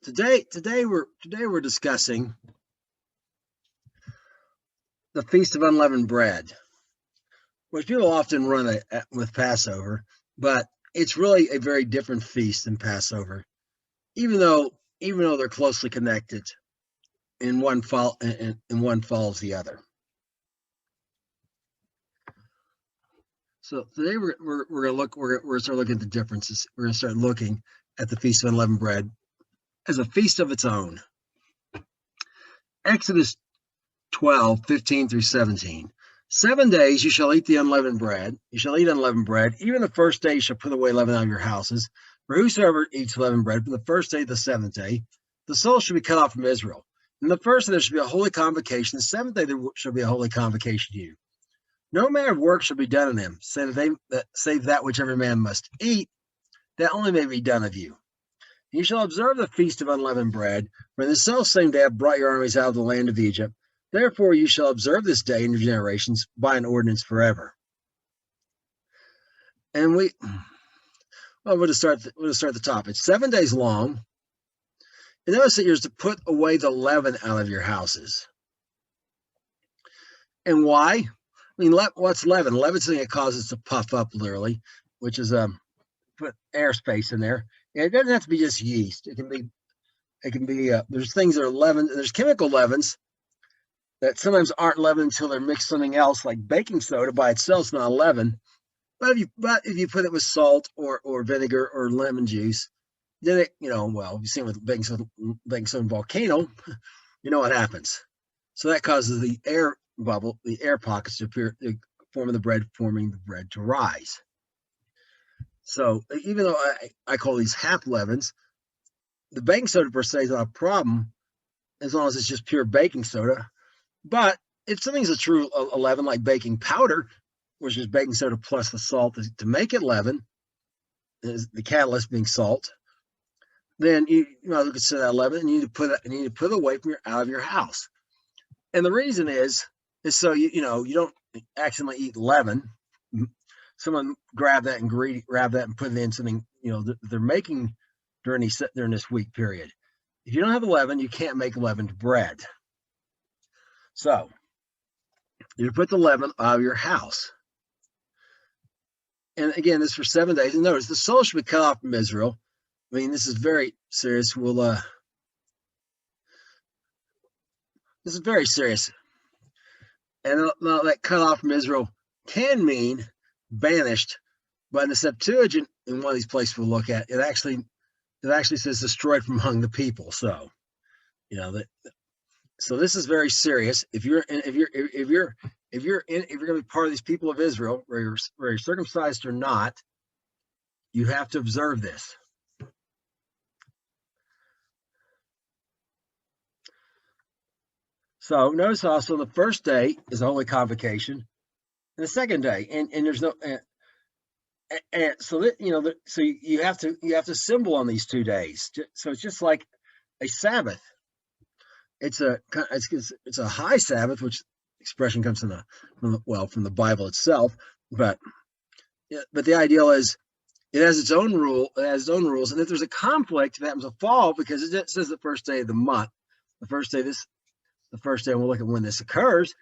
Today we're discussing the Feast of Unleavened Bread, which people often run with Passover, but it's really a very different feast than Passover, even though they're closely connected, and one follows the other. So today we're going to start looking at the differences. We're going to start looking at the Feast of Unleavened Bread as a feast of its own. Exodus 12:15 through 17. 7 days you shall eat the unleavened bread. You shall eat unleavened bread. Even the first day you shall put away leaven out of your houses. For whosoever eats leavened bread from the first day to the seventh day, the soul shall be cut off from Israel. And the first day there shall be a holy convocation. The seventh day there shall be a holy convocation to you. No manner of work shall be done in them, save that which every man must eat, that only may be done of you. You shall observe the feast of unleavened bread, for in the selfsame day I brought your armies out of the land of Egypt. Therefore you shall observe this day in your generations by an ordinance forever. And we'll just start the top. It's 7 days long. And notice that you're to put away the leaven out of your houses. And why? I mean, what's leaven? Leaven's something that causes it to puff up, literally, which is put airspace in there. And it doesn't have to be just yeast. It can be. There's things that are leaven. There's chemical leavens that sometimes aren't leaven until they're mixed with something else, like baking soda by itself is not a leaven. But if you put it with salt or vinegar or lemon juice, then it, you've seen with baking soda and volcano, you know what happens. So that causes the air bubble, the air pockets to appear, forming the bread to rise. So even though I call these half leavens, the baking soda per se is not a problem as long as it's just pure baking soda. But if something's a true leaven, like baking powder, which is baking soda plus the salt to make it leaven, is the catalyst being salt, then you consider that leaven, and you need to put it away out of your house. And the reason is so you don't accidentally eat leaven. Someone grab that and put it in something they're making during this week period. If you don't have leaven, you can't make leavened bread. So you put the leaven out of your house. And again, this is for 7 days. And notice the soul should be cut off from Israel. I mean, this is very serious. This is very serious. And now that cut off from Israel can mean banished, but in the Septuagint, in one of these places we'll look at, it actually says destroyed from among the people. So, so this is very serious. If you're going to be part of these people of Israel, whether you're circumcised or not, you have to observe this. So notice also the first day is a holy convocation, and the second day, and there's no, and so that so you have to symbol on these 2 days. So it's just like a Sabbath. It's a high Sabbath, which expression comes from the Bible itself, but the ideal is it has its own rules, and if there's a conflict, if it happens to fall, because it says the first day of the month, the first day, and we'll look at when this occurs.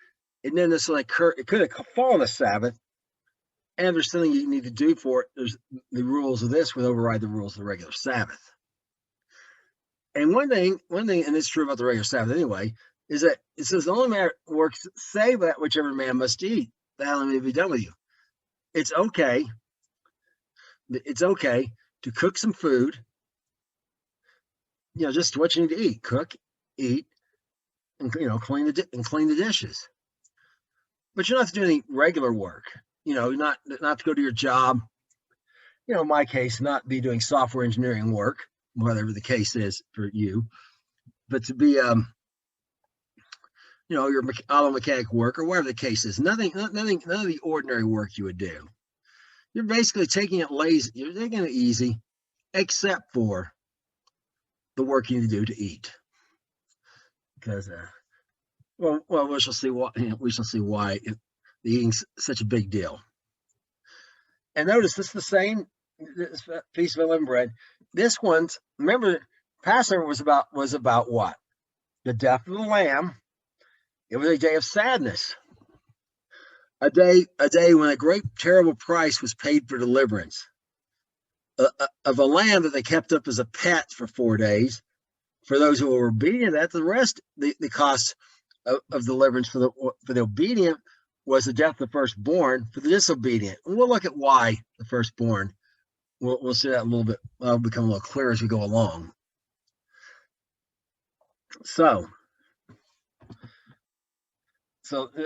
It didn't necessarily occur. It could have fallen on the Sabbath, and if there's something you need to do for it, there's the rules of this would override the rules of the regular Sabbath. And one thing, and it's true about the regular Sabbath anyway, is that it says the only man works save that which every man must eat, that only may be done with you. It's okay to cook some food, just what you need to eat, cook, eat, and clean the dishes. But you don't have to do any regular work. Not to go to your job. In my case, not be doing software engineering work, whatever the case is for you, but to be your auto mechanic work or whatever the case is. None of the ordinary work you would do. You're basically taking it lazy. You're taking it easy, except for the work you need to do to eat. Because we shall see why. We shall see why the eating's such a big deal. And notice this is the same Feast of Unleavened Bread. This one's, remember, Passover was about what? The death of the lamb. It was a day of sadness. A day when a great terrible price was paid for deliverance. Of a lamb that they kept up as a pet for 4 days. For those who were obedient, that the rest, the cost of deliverance for the obedient was the death of the firstborn. For the disobedient, and we'll look at why the firstborn. We'll see that a little bit. That'll become a little clearer as we go along. So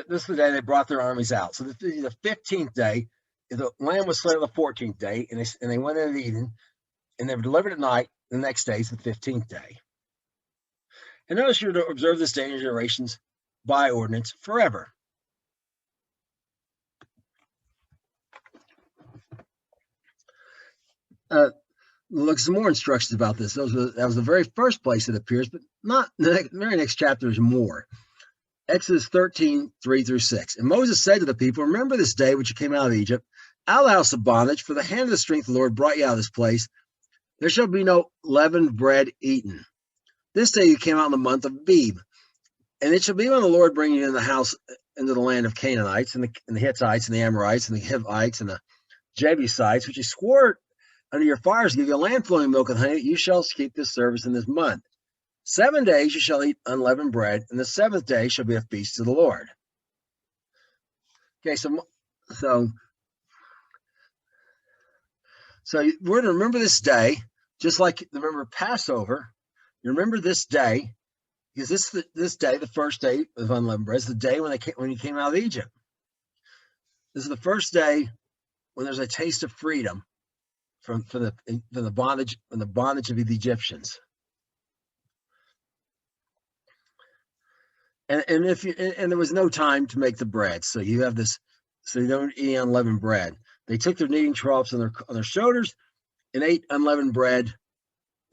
this is the day they brought their armies out. So the 15th day, the lamb was slain on the 14th day, and they went into Eden, and they were delivered at night. The next day is the 15th day. And notice you're to observe this day in your generations by ordinance forever. Look, some more instructions about this. That was the very first place it appears, but not the very next chapter is more. Exodus 13, 3-6. And Moses said to the people, remember this day which you came out of Egypt, out of the house of bondage, for the hand of the strength of the Lord brought you out of this place. There shall be no leavened bread eaten. This day you came out in the month of Abib. And it shall be when the Lord bring you in the house, into the land of Canaanites, and the Hittites, and the Amorites, and the Hivites, and the Jebusites, which he swore under your fires to give you a land flowing milk and honey, you shall keep this service in this month. 7 days you shall eat unleavened bread, and the 7th day shall be a feast to the Lord. Okay, so we're to remember this day, just like remember Passover. You remember this day, because this day, the first day of unleavened bread, is the day when you came out of Egypt. This is the first day when there's a taste of freedom from the bondage of the Egyptians. And there was no time to make the bread, so you have this, so you don't eat unleavened bread. They took their kneading troughs on their shoulders and ate unleavened bread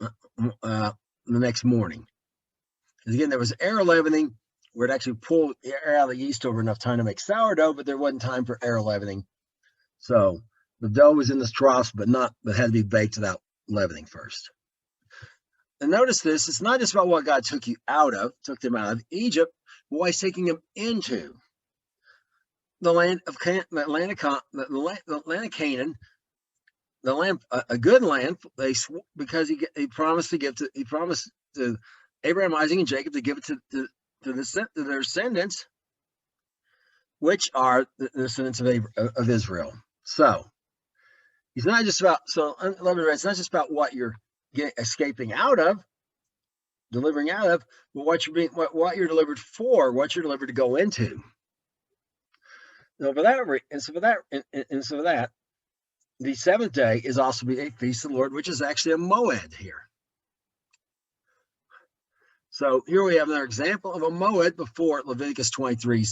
the next morning. Because again, there was air leavening, where it actually pulled the air out of the yeast over enough time to make sourdough, but there wasn't time for air leavening. So the dough was in the troughs, but had to be baked without leavening first. And notice this: it's not just about what God took them out of Egypt, but why He's taking them into the land of Canaan, the land, a good land. Because he promised to Abraham, Isaac, and Jacob to give it to their descendants, which are the descendants of Israel. So he's not just about unleavened bread. It's not just about what you're escaping out of, delivering out of, but what you're delivered for, what you're delivered to go into. So for that, the 7th day is also be a feast of the Lord, which is actually a moed here. So here we have another example of a moed before Leviticus 23.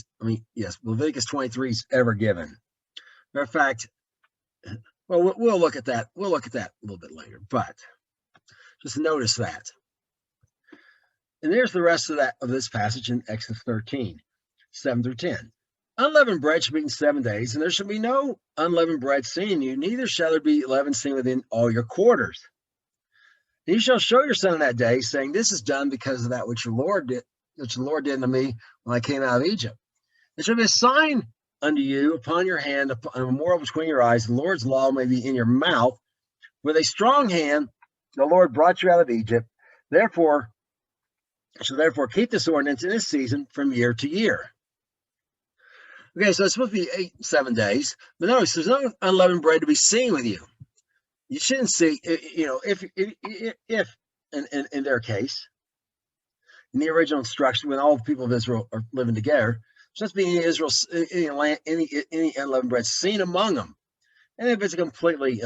Leviticus 23 is ever given. Matter of fact, well, we'll look at that. We'll look at that a little bit later, but just notice that. And there's the rest of this passage in Exodus 13, 7-10. Unleavened bread shall be eaten 7 days, and there shall be no unleavened bread seen in you, neither shall there be leaven seen within all your quarters. And you shall show your son in that day, saying, this is done because of that which the Lord did unto me when I came out of Egypt. It shall be a sign unto you upon your hand, a memorial between your eyes. The Lord's law may be in your mouth. With a strong hand, the Lord brought you out of Egypt. Therefore keep this ordinance in this season from year to year. Okay, so it's supposed to be 7 days, but notice there's no unleavened bread to be seen with you. You shouldn't see, if in their case, in the original instruction, when all the people of Israel are living together, there's supposed to be any unleavened bread seen among them. And if it's completely,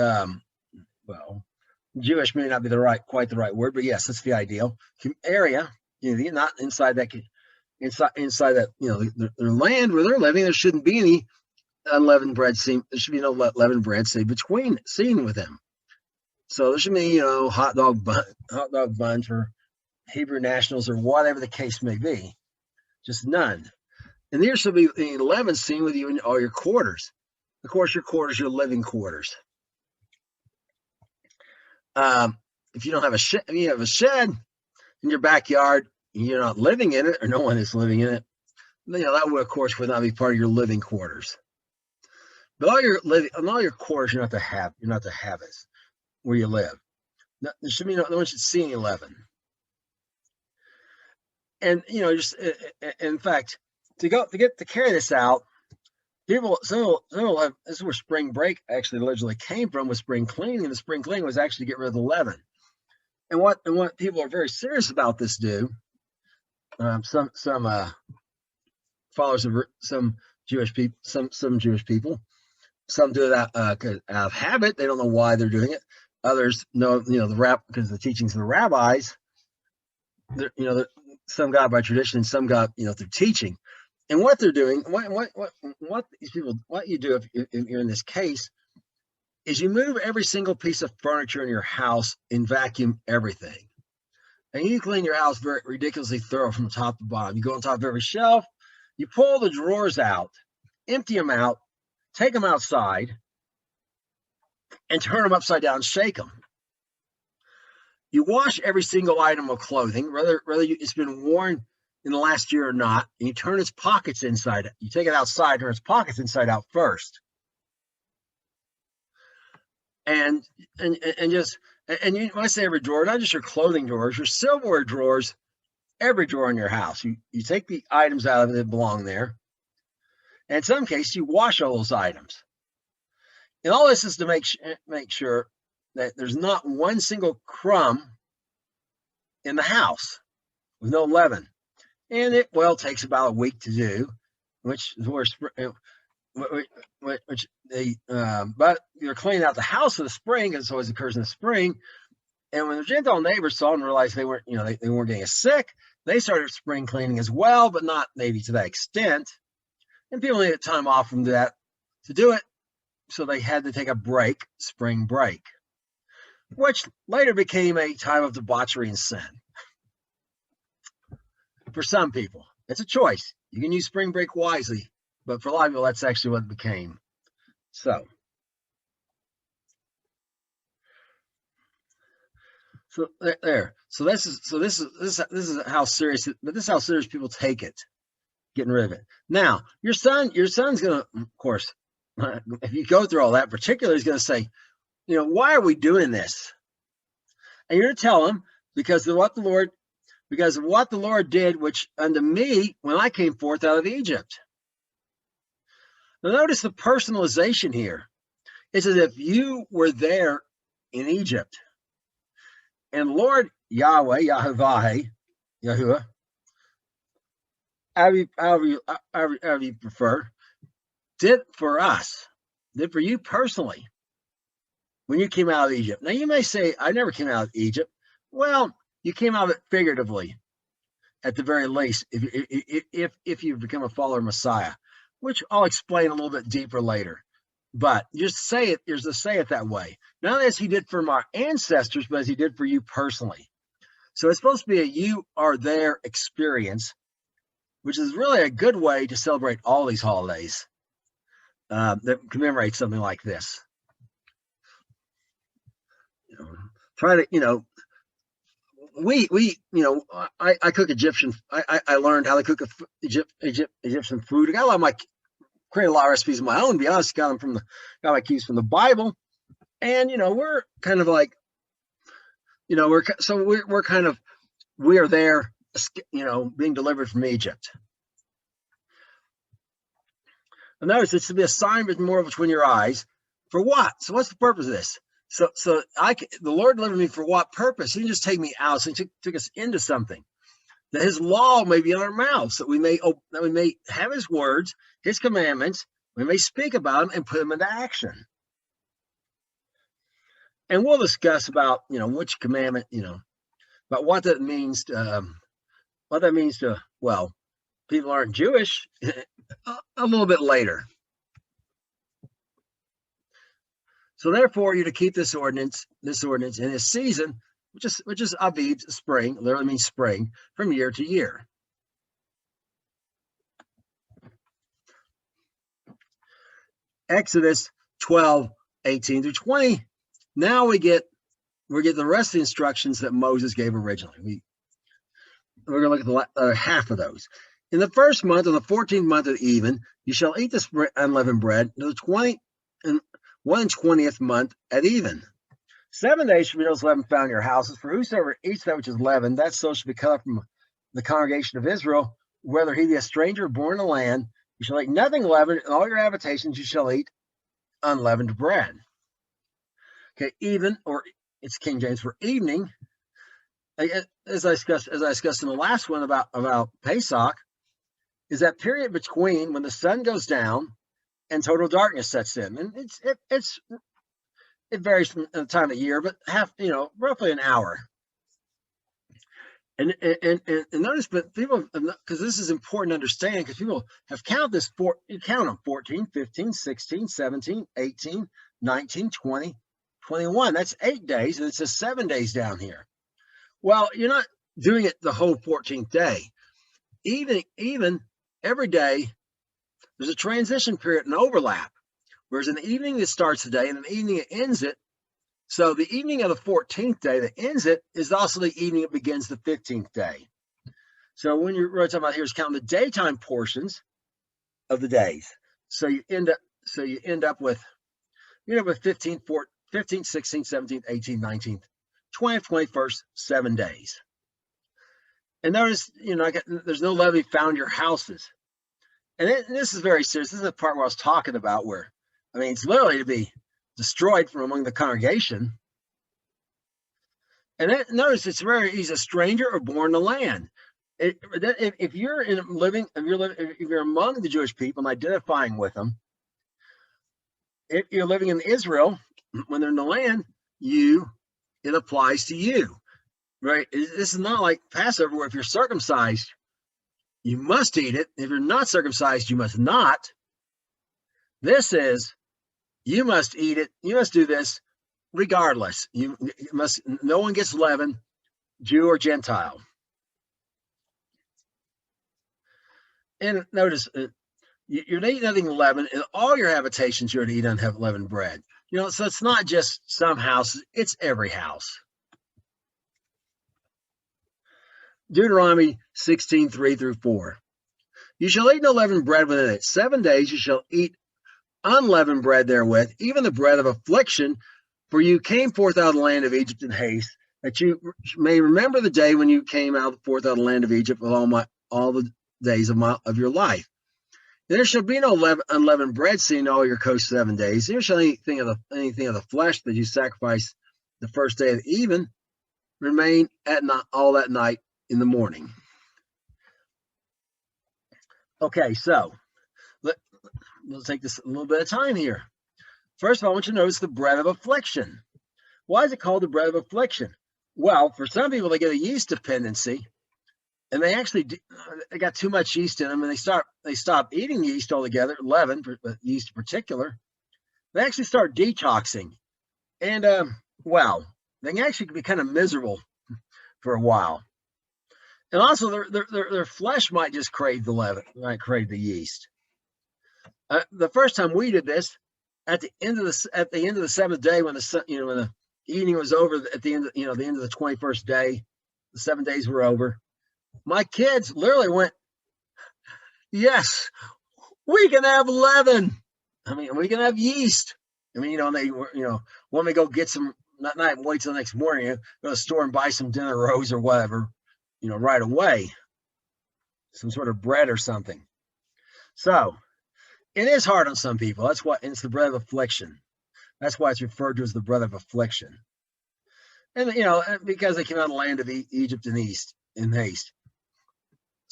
Jewish may not be quite the right word, but yes, that's the ideal area. Not inside that. Inside that, their land where they're living, there shouldn't be any unleavened bread seen. There should be no leavened bread seen with them. So there should be, hot dog buns for Hebrew nationals or whatever the case may be. Just none. And there should be leaven seen with you in all your quarters. Of course, your quarters, your living quarters. if you don't have a shed, if you have a shed in your backyard, you're not living in it, or no one is living in it, that would, of course, would not be part of your living quarters. But all your quarters, you're not to have it where you live. There should be no one should see any leaven. And just in fact, to carry this out, some have, this is where spring break actually originally came from, with spring cleaning. And the spring cleaning was actually to get rid of the leaven. And what people are very serious about this do, some followers of some Jewish people, some Jewish people, some do it out of habit. They don't know why they're doing it. Others know, because of the teachings of the rabbis. Some got by tradition, and some got through teaching. And what they're doing, what these people, what you do if you're in this case, is you move every single piece of furniture in your house and vacuum everything. And you clean your house very ridiculously thorough from top to bottom. You go on top of every shelf, you pull the drawers out, empty them out, take them outside, and turn them upside down, shake them. You wash every single item of clothing, whether it's been worn in the last year or not, and you turn its pockets inside. You take it outside, turn its pockets inside out first. And when I say every drawer, not just your clothing drawers, your silverware drawers, every drawer in your house. You take the items out of it that belong there. And in some cases, you wash all those items. And all this is to make sure that there's not one single crumb in the house with no leaven. And it takes about a week to do, but you're cleaning out the house in the spring, because it always occurs in the spring. And when the Gentile neighbors saw and realized they weren't getting as sick, they started spring cleaning as well, but not maybe to that extent. And people needed time off from that to do it, so they had to take a break, spring break, which later became a time of debauchery and sin. For some people, it's a choice. You can use spring break wisely, but for a lot of people, that's actually what it became. So there. So this is how serious. But this is how serious people take it, getting rid of it. Now, your son's gonna, of course, if you go through all that, particularly, he's gonna say, why are we doing this? And you're gonna tell him because of what the Lord did, which unto me when I came forth out of Egypt. Now notice the personalization here. It's as if you were there in Egypt. And Lord Yahweh, Yahuwah, however you prefer, did for us, did for you personally when you came out of Egypt. Now you may say, I never came out of Egypt. Well, you came out of it figuratively, at the very least, if you become a follower of Messiah, which I'll explain a little bit deeper later. But just say it that way. Not as he did for our ancestors, but as he did for you personally. So it's supposed to be a you are there experience, which is really a good way to celebrate all these holidays that commemorate something like this. Try to, I cook Egyptian. I learned how to cook Egyptian food. I got a lot of created a lot of recipes of my own. To be honest, got my cues from the Bible, and we're kind of like, we are there, being delivered from Egypt. And notice it's to be a sign of more between your eyes. For what? So what's the purpose of this? So the Lord delivered me for what purpose? He didn't just take me out. So he took us into something. That his law may be in our mouths, that we may have his words, his commandments, we may speak about them and put them into action. And we'll discuss about, which commandment, about what that means to, people aren't Jewish a little bit later. So therefore, you're to keep this ordinance in this season, which is Aviv, spring, literally means spring, from year to year. Exodus 12:18 through 20. Now we get we get the rest of the instructions that Moses gave originally. We're going to look at the half of those. In the first month, on the 14th month of even, you shall eat this unleavened bread to the 1/20th month at even. 7 days shall be those leaven found in your houses. For whosoever eats that which is leavened, that soul shall be cut off from the congregation of Israel, whether he be a stranger or born in the land. You shall eat nothing leavened. In all your habitations you shall eat unleavened bread. Okay, even, or it's King James for evening. As I discussed in the last one about Pesach, is that period between when the sun goes down and total darkness sets in, and it varies from the time of year, but roughly an hour. And notice, but people, because this is important to understand, because people have counted this you count them 14, 15, 16, 17, 18, 19, 20, 21. That's 8 days, and it says 7 days down here. Well, you're not doing it the whole 14th day. Even every day, there's a transition period, an overlap. Whereas an evening that starts the day and an evening that ends it. So the evening of the 14th day that ends it is also the evening that begins the 15th day. So when you're really talking about here is counting the daytime portions of the days. So you end up with 15, 16, 17, 18, 19, 20th, 21st, 7 days. And notice, there's no levy found in your houses. And this is very serious. This is the part where I was talking about where, it's literally to be destroyed from among the congregation. And notice it's very easy, a stranger or born in the land. If you're among the Jewish people and identifying with them, if you're living in Israel, when they're in the land, it applies to you, right? This is not like Passover where if you're circumcised, you must eat it. If you're not circumcised, you must not. This is, you must eat it. You must do this regardless. No one gets leaven, Jew or Gentile. And notice, you're not eating nothing leavened. In all your habitations, you're to eat unleavened bread. So it's not just some houses, it's every house. Deuteronomy 16:3-4. You shall eat no leavened bread within it. 7 days you shall eat unleavened bread therewith, even the bread of affliction, for you came forth out of the land of Egypt in haste, that you may remember the day when you came forth out of the land of Egypt with all the days of your life. There shall be no unleavened bread seen all your coast 7 days. You shall eat anything of the flesh that you sacrifice the first day of the even, remain at night all that night in the morning. Okay, so we'll take this a little bit of time here. First of all, I want you to notice the bread of affliction. Why is it called the bread of affliction? Well, for some people, they get a yeast dependency, and they got too much yeast in them, and they stop eating yeast altogether, leaven, but yeast in particular. They actually start detoxing, and they can actually be kind of miserable for a while. And also, their flesh might just crave the leaven, might crave the yeast. The first time we did this, at the end of the 7th day, when the evening was over, at the end of the 21st day, the 7 days were over. My kids literally went, "Yes, we can have leaven. We can have yeast." And they want me to go get some, not wait till the next morning, go to the store and buy some dinner rolls or whatever, right away, some sort of bread or something. So it is hard on some people. That's why it's the bread of affliction. That's why it's referred to as the bread of affliction. And because they came out of the land of Egypt in haste.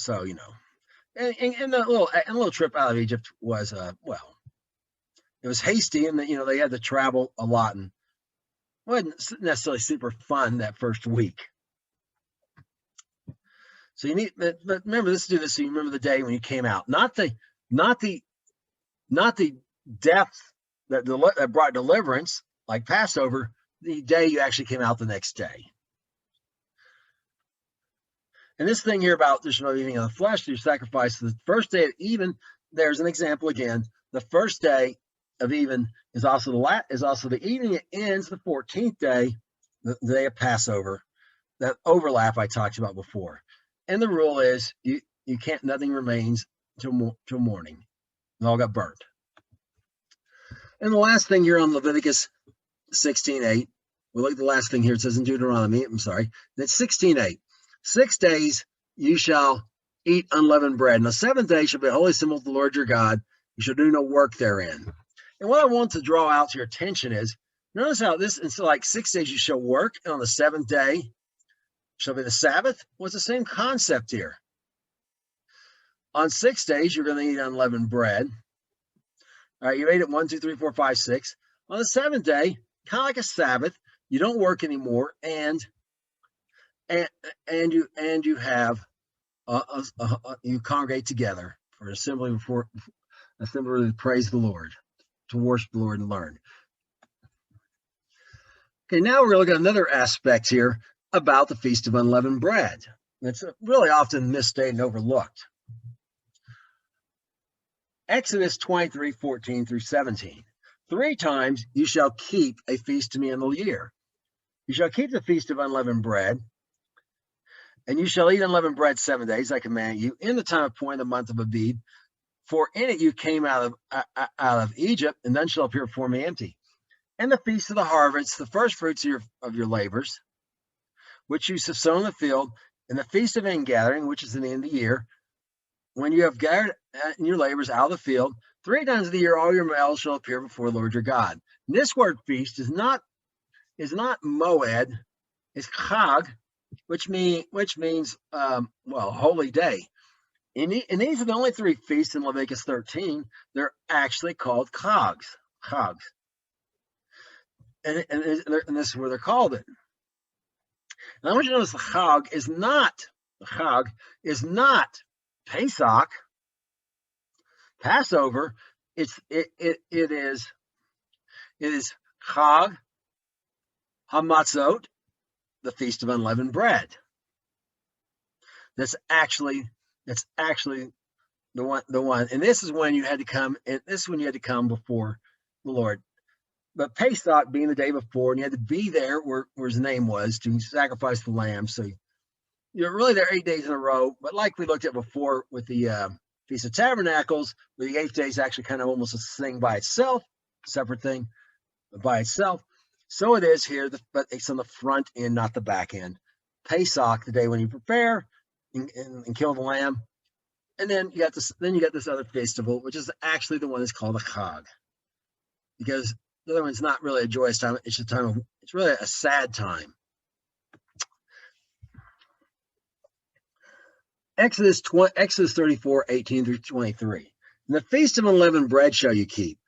So and the little trip out of Egypt was it was hasty, and they had to travel a lot, and it wasn't necessarily super fun that first week. So but remember, let's do this so you remember the day when you came out, not the death that brought deliverance like Passover, the day you actually came out the next day. And this thing here about there's no eating of the flesh, you sacrifice the first day of even. There's an example again. The first day of even is also the evening that ends the 14th day the day of Passover, that overlap I talked about before. And the rule is you can't, nothing remains till morning. It all got burnt. And the last thing here on Leviticus 16:8, we'll look at the last thing here. It says in Deuteronomy, I'm sorry, that's 16:8. 6 days you shall eat unleavened bread. And the seventh day shall be a holy symbol to the Lord your God. You shall do no work therein. And what I want to draw out to your attention is, notice how this, it's like 6 days you shall work, and on the seventh day shall be the Sabbath. Well, it's the same concept here. On 6 days, you're going to eat unleavened bread. All right, you ate it 1, 2, 3, 4, 5, 6. On the seventh day, kind of like a Sabbath, you don't work anymore, and you have you congregate together for assembly to praise the Lord, to worship the Lord and learn. Okay, now we're going to look at another aspect here about the Feast of Unleavened Bread. It's really often misstated and overlooked. Exodus 23:14 through 17. 3 times you shall keep a feast to me in the year. You shall keep the Feast of Unleavened Bread, and you shall eat unleavened bread 7 days, I command you, in the time appointed, the month of Abib. For in it you came out of Egypt, and then shall appear before me empty. And the feast of the harvest, the first fruits of your labors, which you have sown in the field, and the feast of ingathering, which is in the end of the year, when you have gathered in your labors out of the field, 3 times of the year all your males shall appear before the Lord your God. And this word feast is not moed, it's chag, which means holy day. And these are the only 3 feasts in Leviticus 13. They're actually called chags. And this is where they're called it. And I want you to notice the chag is not Pesach, Passover. It is Chag HaMatzot, the Feast of Unleavened Bread. That's actually the one. And this is when you had to come. And this is when you had to come before the Lord. But Pesach being the day before, and you had to be there where his name was to sacrifice the lamb. So you're really there 8 days in a row. But like we looked at before with the Feast of Tabernacles, where the 8th day is actually kind of almost a thing by itself, separate thing by itself. So it is here, but it's on the front end, not the back end. Pesach, the day when you prepare and kill the lamb, and then you got this. Then you got this other festival, which is actually the one that's called a Chag, because the other one's not really a joyous time. It's a time of. It's really a sad time. Exodus 34:18 through 23. And the feast of unleavened bread shall you keep.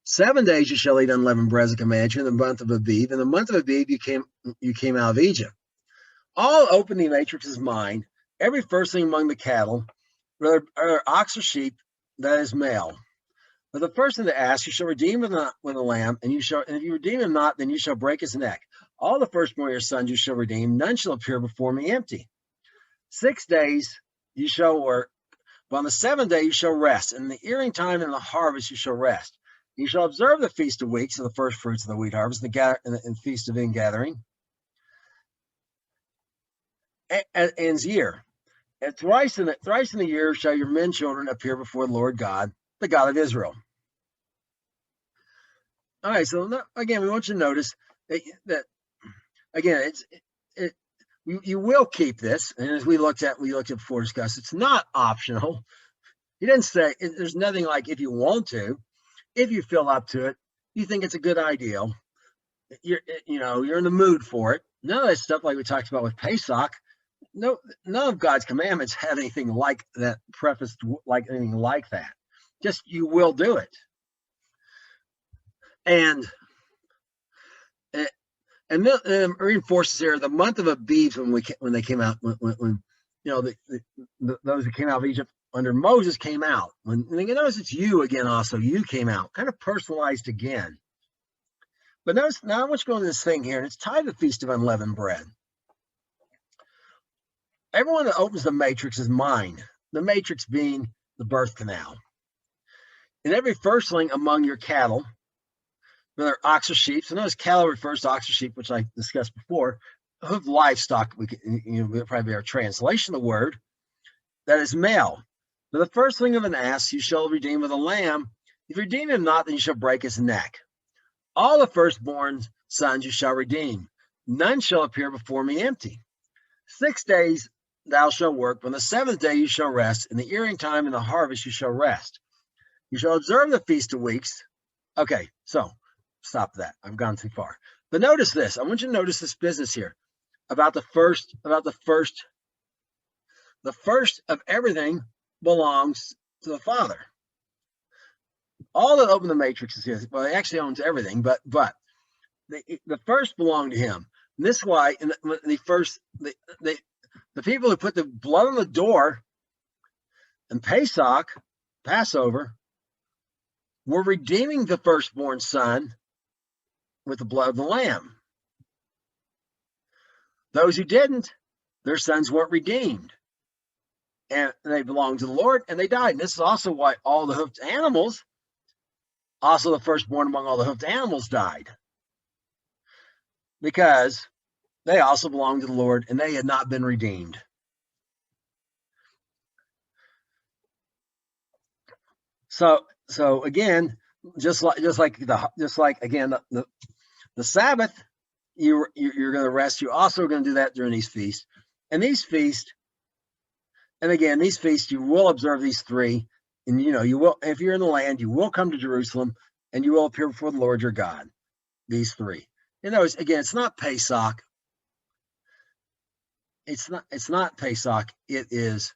7 days you shall eat unleavened bread as I command you in the month of Abib. In the month of Abib you came out of Egypt. All opening matrix is mine. Every firstling among the cattle, whether ox or sheep, that is male. But the first thing to ask, you shall redeem him with a lamb, and if you redeem him not, then you shall break his neck. All the firstborn of your sons you shall redeem, none shall appear before me empty. 6 days you shall work, but on the 7th day you shall rest. In the earing time and the harvest you shall rest. You shall observe the Feast of Weeks and the first fruits of the wheat harvest, and the Feast of Ingathering, and year. And thrice in the year shall your men children appear before the Lord God, the God of Israel. All right, so again, we want you to notice that again, you will keep this, and as we looked at before discussed, it's not optional. He didn't say there's nothing like if you want to, if you feel up to it, you think it's a good idea, you're in the mood for it. None of that stuff like we talked about with Pesach. No, none of God's commandments have anything like that, prefaced like anything like that. Just you will do it, and reinforces here the month of Abib when they came out when those who came out of Egypt under Moses came out. When you notice it's you again, also you came out, kind of personalized again. But notice now I want you to go into this thing here, and it's tied to the Feast of Unleavened Bread. Everyone that opens the matrix is mine, the matrix being the birth canal. And every firstling among your cattle, whether ox or sheep. So notice cattle refers to ox or sheep, which I discussed before. Hoofed livestock, would probably be our translation of the word, that is male. For the firstling of an ass you shall redeem with a lamb. If you redeem him not, then you shall break his neck. All the firstborn sons you shall redeem. None shall appear before me empty. 6 days thou shalt work, but on the seventh day you shall rest. In the earing time and the harvest you shall rest. You shall observe the Feast of Weeks. Okay, so stop that. I've gone too far. But notice this. I want you to notice this business here about the first of everything belongs to the Father. All that open the matrix is his. Well, he actually owns everything, but the first belonged to him. And this is why the people who put the blood on the door and Passover, were redeeming the firstborn son with the blood of the lamb. Those who didn't, their sons weren't redeemed. And they belonged to the Lord, and they died. And this is also why all the hoofed animals, also the firstborn among all the hoofed animals, died. Because they also belonged to the Lord, and they had not been redeemed. So again, just like again the Sabbath, you're going to rest. You're also going to do that during these feasts, and these feasts you will observe these three, and you will, if you're in the land, you will come to Jerusalem, and you will appear before the Lord your God. These three. Again, it's not Pesach. It's not Pesach. It is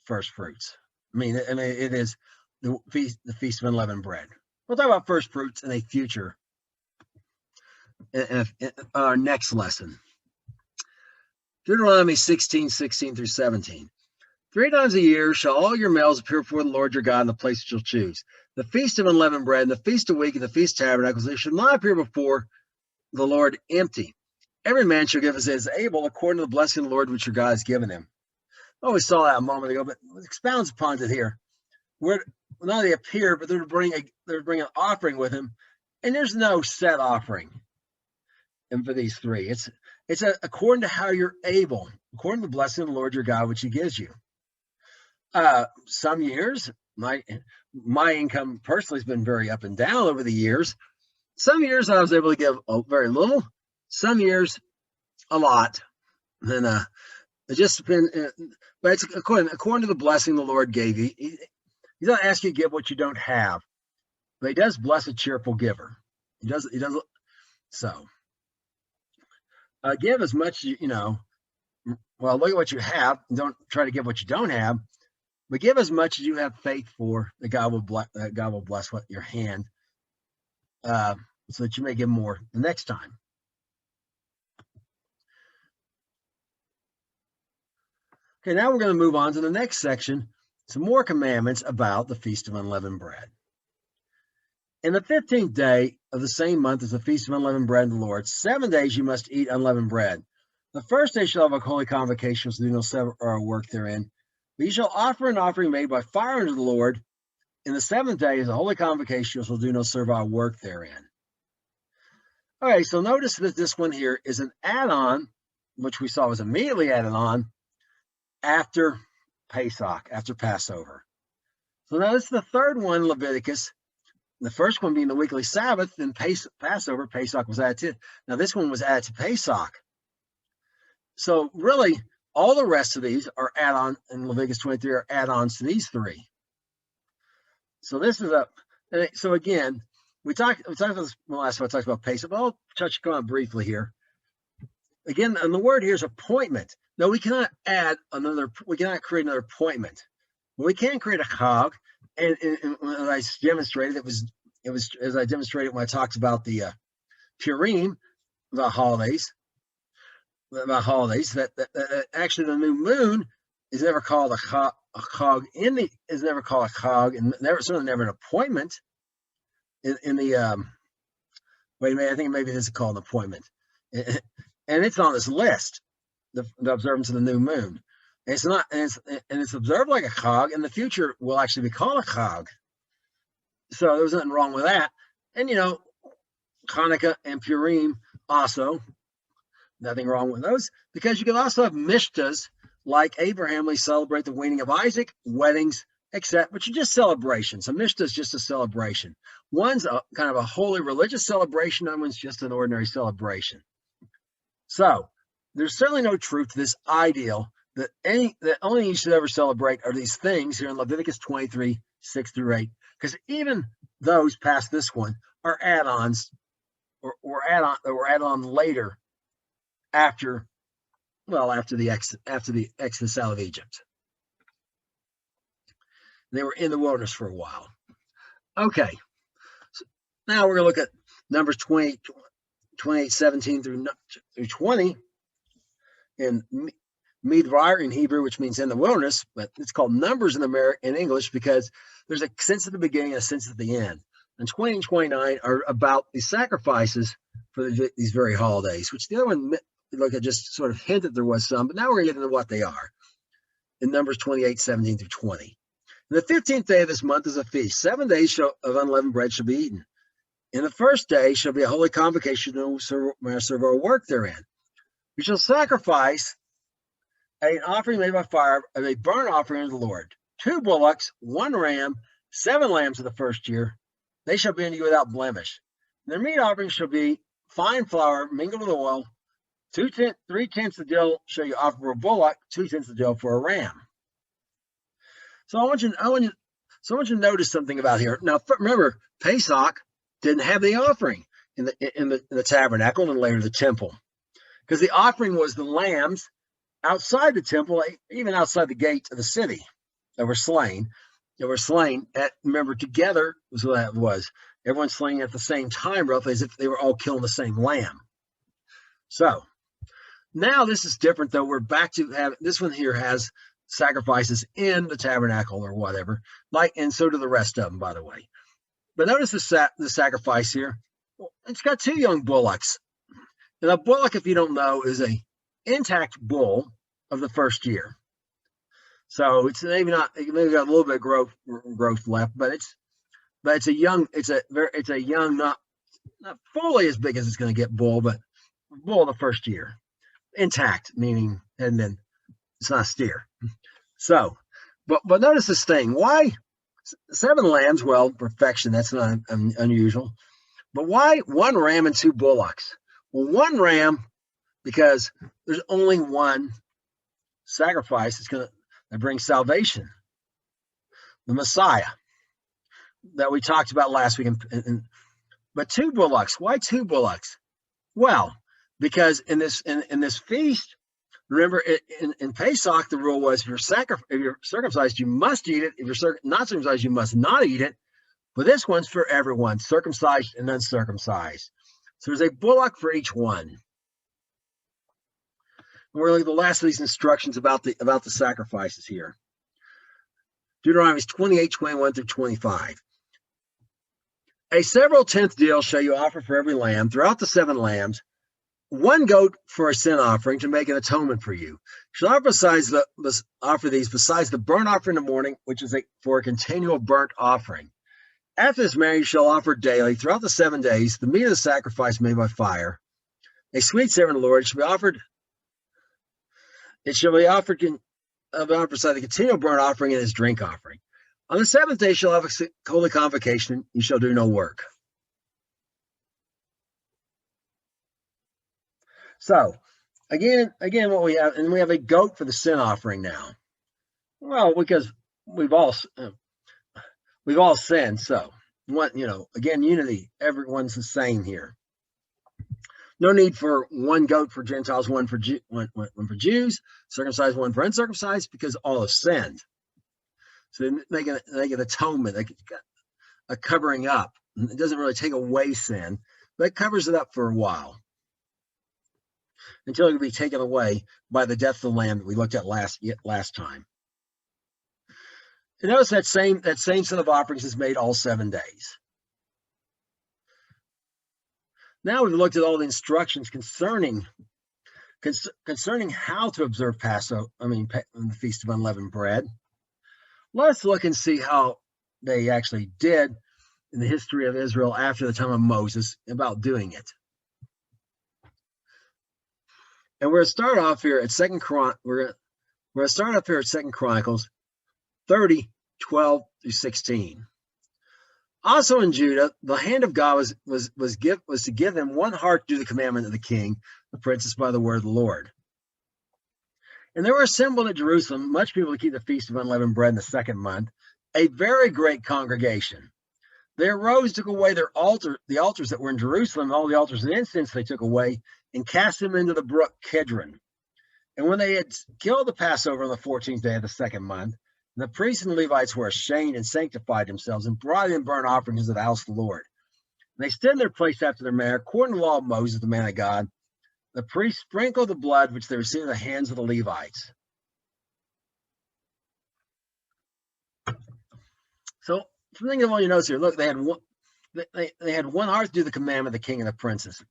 first fruits. I mean, it is the feast of unleavened bread. We'll talk about first fruits in a future, in our next lesson. Deuteronomy 16 through 17. 3 times a year shall all your males appear before the Lord your God in the place that you'll choose. The feast of unleavened bread, and the feast of week, and the feast of tabernacles, they should not appear before the Lord empty. Every man shall give as is able, according to the blessing of the Lord which your God has given him. I always saw that a moment ago, but it expounds upon it here. Where not they appear, but they're to bring an offering with him, and there's no set offering. And for these three, it's according to how you're able, according to the blessing of the Lord your God which he gives you. Some years, my income personally has been very up and down over the years. Some years I was able to give very little. Some years, a lot. And it just been, but it's according to the blessing the Lord gave you. He doesn't ask you to give what you don't have, but he does bless a cheerful giver. He does. So give as much well, look at what you have. Don't try to give what you don't have, but give as much as you have faith for. That God will bless what your hand, so that you may give more the next time. Okay, now we're going to move on to the next section, some more commandments about the Feast of Unleavened Bread. In the 15th day of the same month is the Feast of Unleavened Bread to the Lord. 7 days you must eat unleavened bread. The first day shall have a holy convocation, so do no service or work therein. But you shall offer an offering made by fire unto the Lord. In the 7th day is a holy convocation, you shall do no servile work therein. All right, so notice that this one here is an add-on, which we saw was immediately added on after Pesach, after Passover. So now this is the third one, Leviticus. The first one being the weekly Sabbath, then Passover, Pesach was added to. Now this one was added to Pesach. So really, all the rest of these are add-on in Leviticus 23 are add-ons to these three. So this is so again, we talked about this last time I talked about Pesach, but I'll touch on briefly here. Again, and the word here is appointment. No, we cannot create another appointment. We can create a chag, and as I demonstrated, it was as I demonstrated when I talked about the Purim, the holidays, that actually the new moon is never called a chag is never called a chag, and certainly never an appointment in the wait a minute, I think maybe this is called an appointment, and it's on this list, the observance of the new moon. It's not, and it's observed like a chag. In the future, will actually be called a chag. So there was nothing wrong with that. And Hanukkah and Purim also. Nothing wrong with those, because you can also have mishtas, like Abraham. We celebrate the weaning of Isaac, weddings, except, which are just celebrations. A mishta is just a celebration. One's a kind of a holy religious celebration, and one's just an ordinary celebration. So there's certainly no truth to this ideal that only you should ever celebrate are these things here in Leviticus 23, 6 through 8, because even those past this one are add-ons, or were added on later after the exodus out of Egypt. They were in the wilderness for a while. Okay, so now we're going to look at Numbers 28, 17 through 20 in Midbar in Hebrew, which means in the wilderness, but it's called Numbers in English because there's a sense at the beginning and a sense at the end. And 20 and 29 are about the sacrifices for these very holidays, which the other one, look, I just sort of hinted there was some, but now we're going to get into what they are in Numbers 28, 17 through 20. And the 15th day of this month is a feast. 7 days of unleavened bread shall be eaten. In the first day shall be a holy convocation to serve our work therein. We shall sacrifice an offering made by fire of a burnt offering unto the Lord. 2 bullocks, 1 ram, 7 lambs of the first year. They shall be unto you without blemish. Their meat offering shall be fine flour mingled with oil. 3/10 of dill shall you offer for a bullock, 2/10 of dill for a ram. So I want you to notice something about here. Now, remember, Pesach didn't have the offering in the tabernacle and later the temple, because the offering was the lambs outside the temple, even outside the gates of the city, that were slain. Remember, together was what that was. Everyone slain at the same time, roughly, as if they were all killing the same lamb. So now this is different, though. We're back to have this one here has sacrifices in the tabernacle or whatever, and so do the rest of them, by the way. But notice the sacrifice here. It's got 2 young bullocks. And a bullock, if you don't know, is a intact bull of the first year. So it's maybe got a little bit of growth left, but it's a young, not fully as big as it's going to get bull, but bull the first year, intact, meaning, and then it's not a steer. So, but notice this thing. Why 7 lambs? Well, perfection. That's not unusual. But why 1 ram and 2 bullocks? Well, 1 ram, because there's only one sacrifice that brings salvation, the Messiah that we talked about last week. But 2 bullocks. Why 2 bullocks? Well, because in this feast, remember, in Pesach, the rule was if you're circumcised, you must eat it. If you're not circumcised, you must not eat it. But this one's for everyone, circumcised and uncircumcised. So there's a bullock for each one. And we're going to look at the last of these instructions about the sacrifices here. Deuteronomy 28, 21 through 25. A several tenth deal shall you offer for every lamb throughout the 7 lambs, 1 goat for a sin offering to make an atonement for you. You shall offer these besides the burnt offering in the morning, which is for a continual burnt offering. After this manner, you shall offer daily throughout the 7 days the meat of the sacrifice made by fire, a sweet savor to the Lord. It shall be offered beside the continual burnt offering and his drink offering. On the 7th day, you shall have a holy convocation. You shall do no work. So, again, what we have, and we have a goat for the sin offering now. Well, because we've all sinned. So, again, unity. Everyone's the same here. No need for 1 goat for Gentiles, one for Jews, circumcised, 1 for uncircumcised, because all have sinned. So they get atonement, a covering up. It doesn't really take away sin, but it covers it up for a while, until it can be taken away by the death of the lamb that we looked at last time. And notice that same set of offerings is made all 7 days. Now we've looked at all the instructions concerning how to observe Passover. The Feast of Unleavened Bread. Let's look and see how they actually did in the history of Israel after the time of Moses about doing it. And we're going to start off here at Second Chronicles 30, 12 through 16. Also in Judah, the hand of God was to give them one heart to do the commandment of the king, the princess, by the word of the Lord. And there were assembled at Jerusalem much people to keep the feast of unleavened bread in the second month, a very great congregation. They arose, took away the altars that were in Jerusalem, all the altars of incense they took away, and cast them into the brook Kidron. And when they had killed the Passover on the 14th day of the second month, the priests and Levites were ashamed and sanctified themselves and brought in burnt offerings to the house of the Lord. And they stood in their place after their manner, according to the law of Moses, the man of God. The priests sprinkled the blood which they received in the hands of the Levites. So, something I want you to notice here. Look, they had one heart to do the commandment of the king and the princess.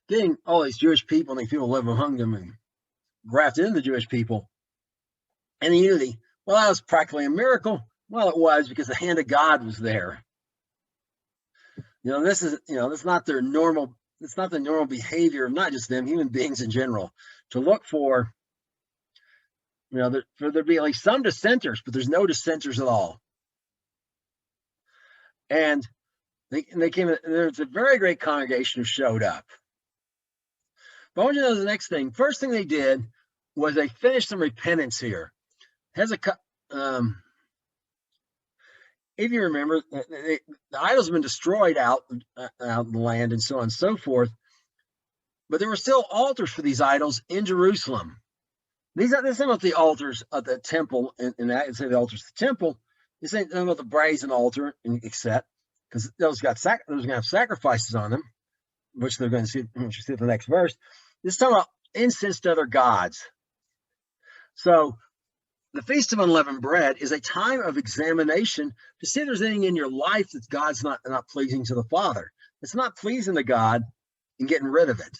Getting all these Jewish people and these people live among them and grafted into the Jewish people and the unity. Well, that was practically a miracle. Well, it was, because the hand of God was there. This is not their normal. It's not the normal behavior of not just them, human beings in general, to look for. For there to be at least some dissenters, but there's no dissenters at all. And they came. There's a very great congregation who showed up. But I want you to know the next thing. First thing they did was they finished some repentance here. Hezekiah, if you remember, the idols have been destroyed out in the land and so on and so forth. But there were still altars for these idols in Jerusalem. This is not the altars of the temple, and I say the altars of the temple. This ain't about the brazen altar, except because those going to have sacrifices on them, which they're going to see. Which you see in the next verse. This is talking about incense to other gods. So, the Feast of Unleavened Bread is a time of examination to see if there's anything in your life that God's not pleasing to the Father. It's not pleasing to God and getting rid of it.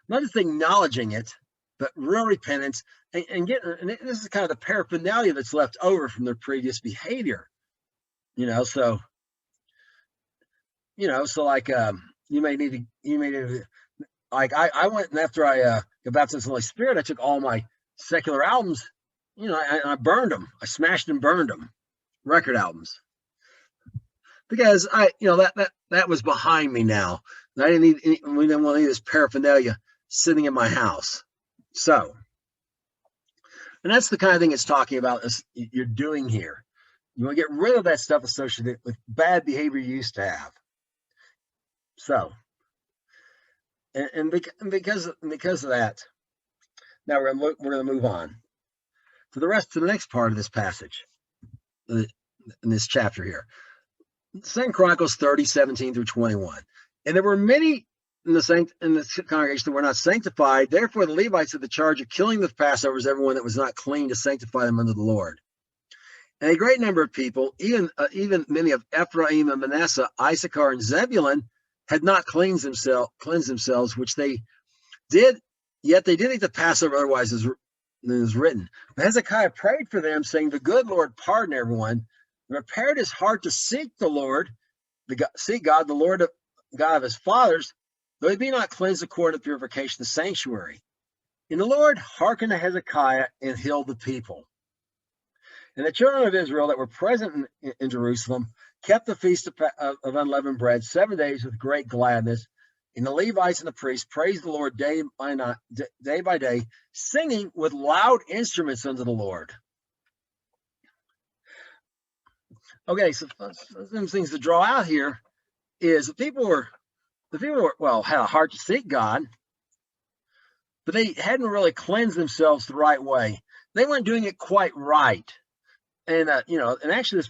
Not just acknowledging it, but real repentance and this is kind of the paraphernalia that's left over from their previous behavior. So like you may need to like I went, and after I got baptized in the Holy Spirit, I took all my secular albums, I burned them. I smashed and burned them, record albums, because that was behind me now. And I didn't need we didn't want any of this paraphernalia sitting in my house. So, and that's the kind of thing it's talking about you're doing here. You want to get rid of that stuff associated with bad behavior you used to have. So, and because of that, now we're going to move on to the next part of this passage in this chapter here. 2 Chronicles 30, 17 through 21. And there were many in the congregation that were not sanctified. Therefore, the Levites had the charge of killing the Passovers, everyone that was not clean, to sanctify them unto the Lord. And a great number of people, even many of Ephraim and Manasseh, Issachar and Zebulun, had not cleansed themselves, which they did. Yet they did eat the Passover, otherwise as is written. But Hezekiah prayed for them, saying, "The good Lord pardon everyone," and prepared his heart to seek the Lord, seek God, the Lord of God of his fathers, though he be not cleansed according to purification of the sanctuary. And the Lord hearkened to Hezekiah and healed the people. And the children of Israel that were present in Jerusalem kept the feast of unleavened bread 7 days with great gladness. And the Levites and the priests praised the Lord day by day, singing with loud instruments unto the Lord. Okay, so some things to draw out here is the people were had a heart to seek God, but they hadn't really cleansed themselves the right way. They weren't doing it quite right, and and actually,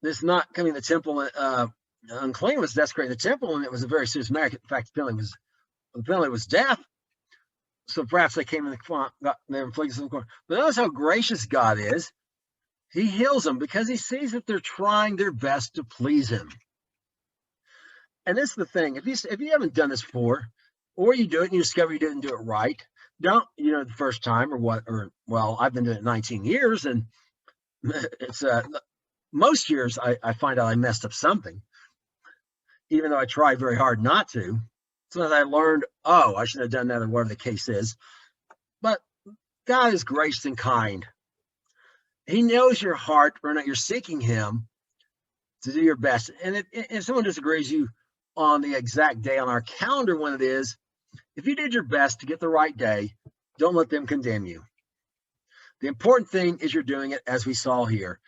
this not coming to the temple unclean was desecrating the temple, and it was a very serious matter. In fact, the penalty was death. So perhaps they came in they inflicted some. But notice how gracious God is. He heals them because he sees that they're trying their best to please him. And this is the thing: if you haven't done this before, or you do it and you discover you didn't do it right, don't, the first time well, I've been doing it 19 years, and it's most years I find out I messed up something, even though I try very hard not to. Sometimes I learned, oh, I should have done that, or whatever the case is. But God is gracious and kind. He knows your heart, or not, you're seeking him to do your best. And if someone disagrees you on the exact day on our calendar when it is, if you did your best to get the right day, don't let them condemn you. The important thing is you're doing it, as we saw here.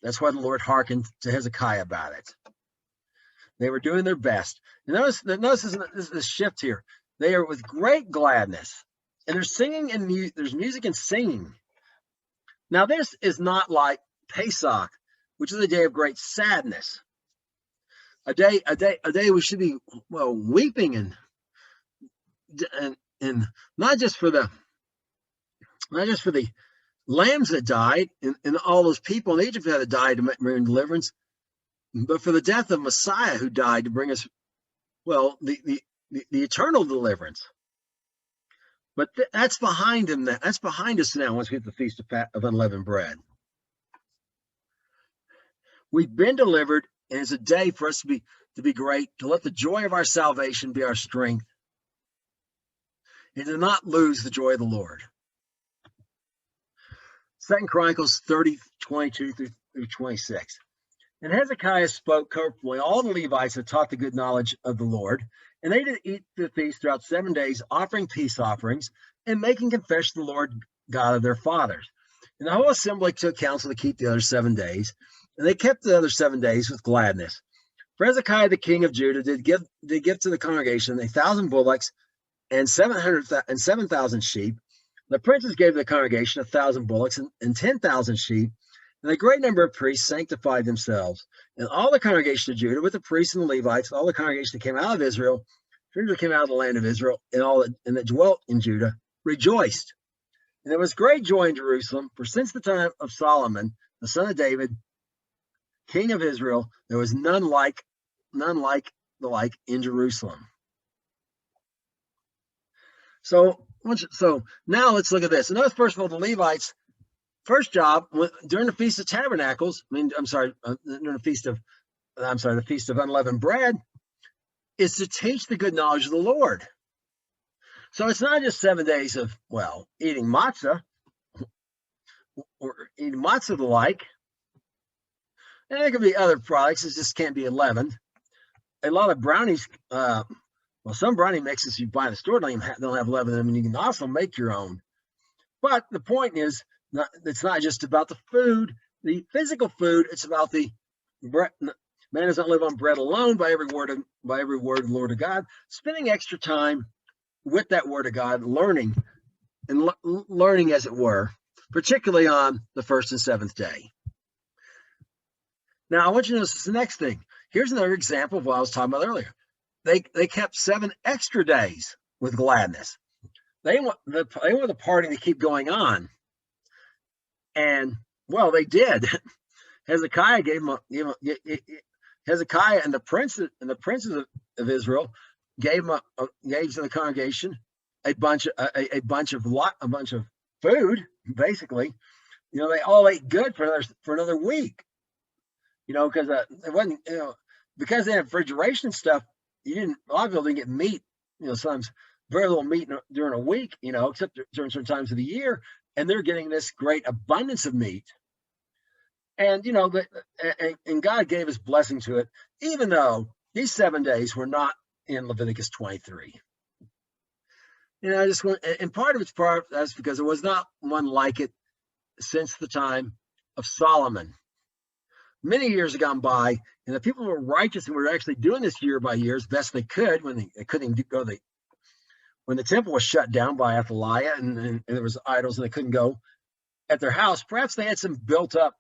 That's why the Lord hearkened to Hezekiah about it. They were doing their best. And notice this shift here. They are with great gladness, and they're singing, and there's music and singing. Now, this is not like Pesach, which is a day of great sadness. A day we should be weeping and not just for the lambs that died and all those people in Egypt that died to bring deliverance, but for the death of Messiah who died to bring us, the eternal deliverance. But that's behind him. That's behind us now. Once we get the Feast of Unleavened Bread, we've been delivered, and it's a day for us to be great, to let the joy of our salvation be our strength, and to not lose the joy of the Lord. 2 Chronicles 30:22 through 26. And Hezekiah spoke comfortably. All the Levites had taught the good knowledge of the Lord, and they did eat the feast throughout 7 days, offering peace offerings and making confession to the Lord God of their fathers. And the whole assembly took counsel to keep the other 7 days, and they kept the other 7 days with gladness. For Hezekiah the king of Judah did give to the congregation 1,000 bullocks and 7,000 sheep. The princes gave the congregation 1,000 bullocks and 10,000 sheep. And a great number of priests sanctified themselves. And all the congregation of Judah, with the priests and the Levites, all the congregation that came out of Israel, that came out of the land of Israel, and that dwelt in Judah, rejoiced. And there was great joy in Jerusalem, for since the time of Solomon, the son of David, king of Israel, there was none like the like in Jerusalem. So now let's look at this. And notice, first of all, the Levites' first job during the Feast of Tabernacles, during the Feast of Unleavened Bread, is to teach the good knowledge of the Lord. So it's not just 7 days of, eating matzah or eating matzah the like. And there could be other products. It just can't be leavened. A lot of brownies, some brownie mixes you buy in the store don't have leaven in them, and you can also make your own. But the point is, it's not just about the food, the physical food. It's about the bread. Man does not live on bread alone, by every word of the Lord of God. Spending extra time with that word of God, learning, as it were, particularly on the first and seventh day. Now, I want you to notice the next thing. Here's another example of what I was talking about earlier. They kept 7 extra days with gladness. They want the party to keep going on, and they did. Hezekiah Hezekiah and the princes of Israel gave to the congregation a bunch of food. Basically, they all ate good for another week. Because it wasn't, because they had refrigeration stuff. A lot of people didn't get meat. Sometimes very little meat during a week. Except during certain times of the year, and they're getting this great abundance of meat. And and God gave His blessing to it, even though these 7 days were not in Leviticus 23. I just want, and part of that's because there was not one like it since the time of Solomon. Many years have gone by, and the people were righteous and were actually doing this year by year as best they could when they couldn't go. When the temple was shut down by Athaliah and there was idols and they couldn't go at their house, perhaps they had some built up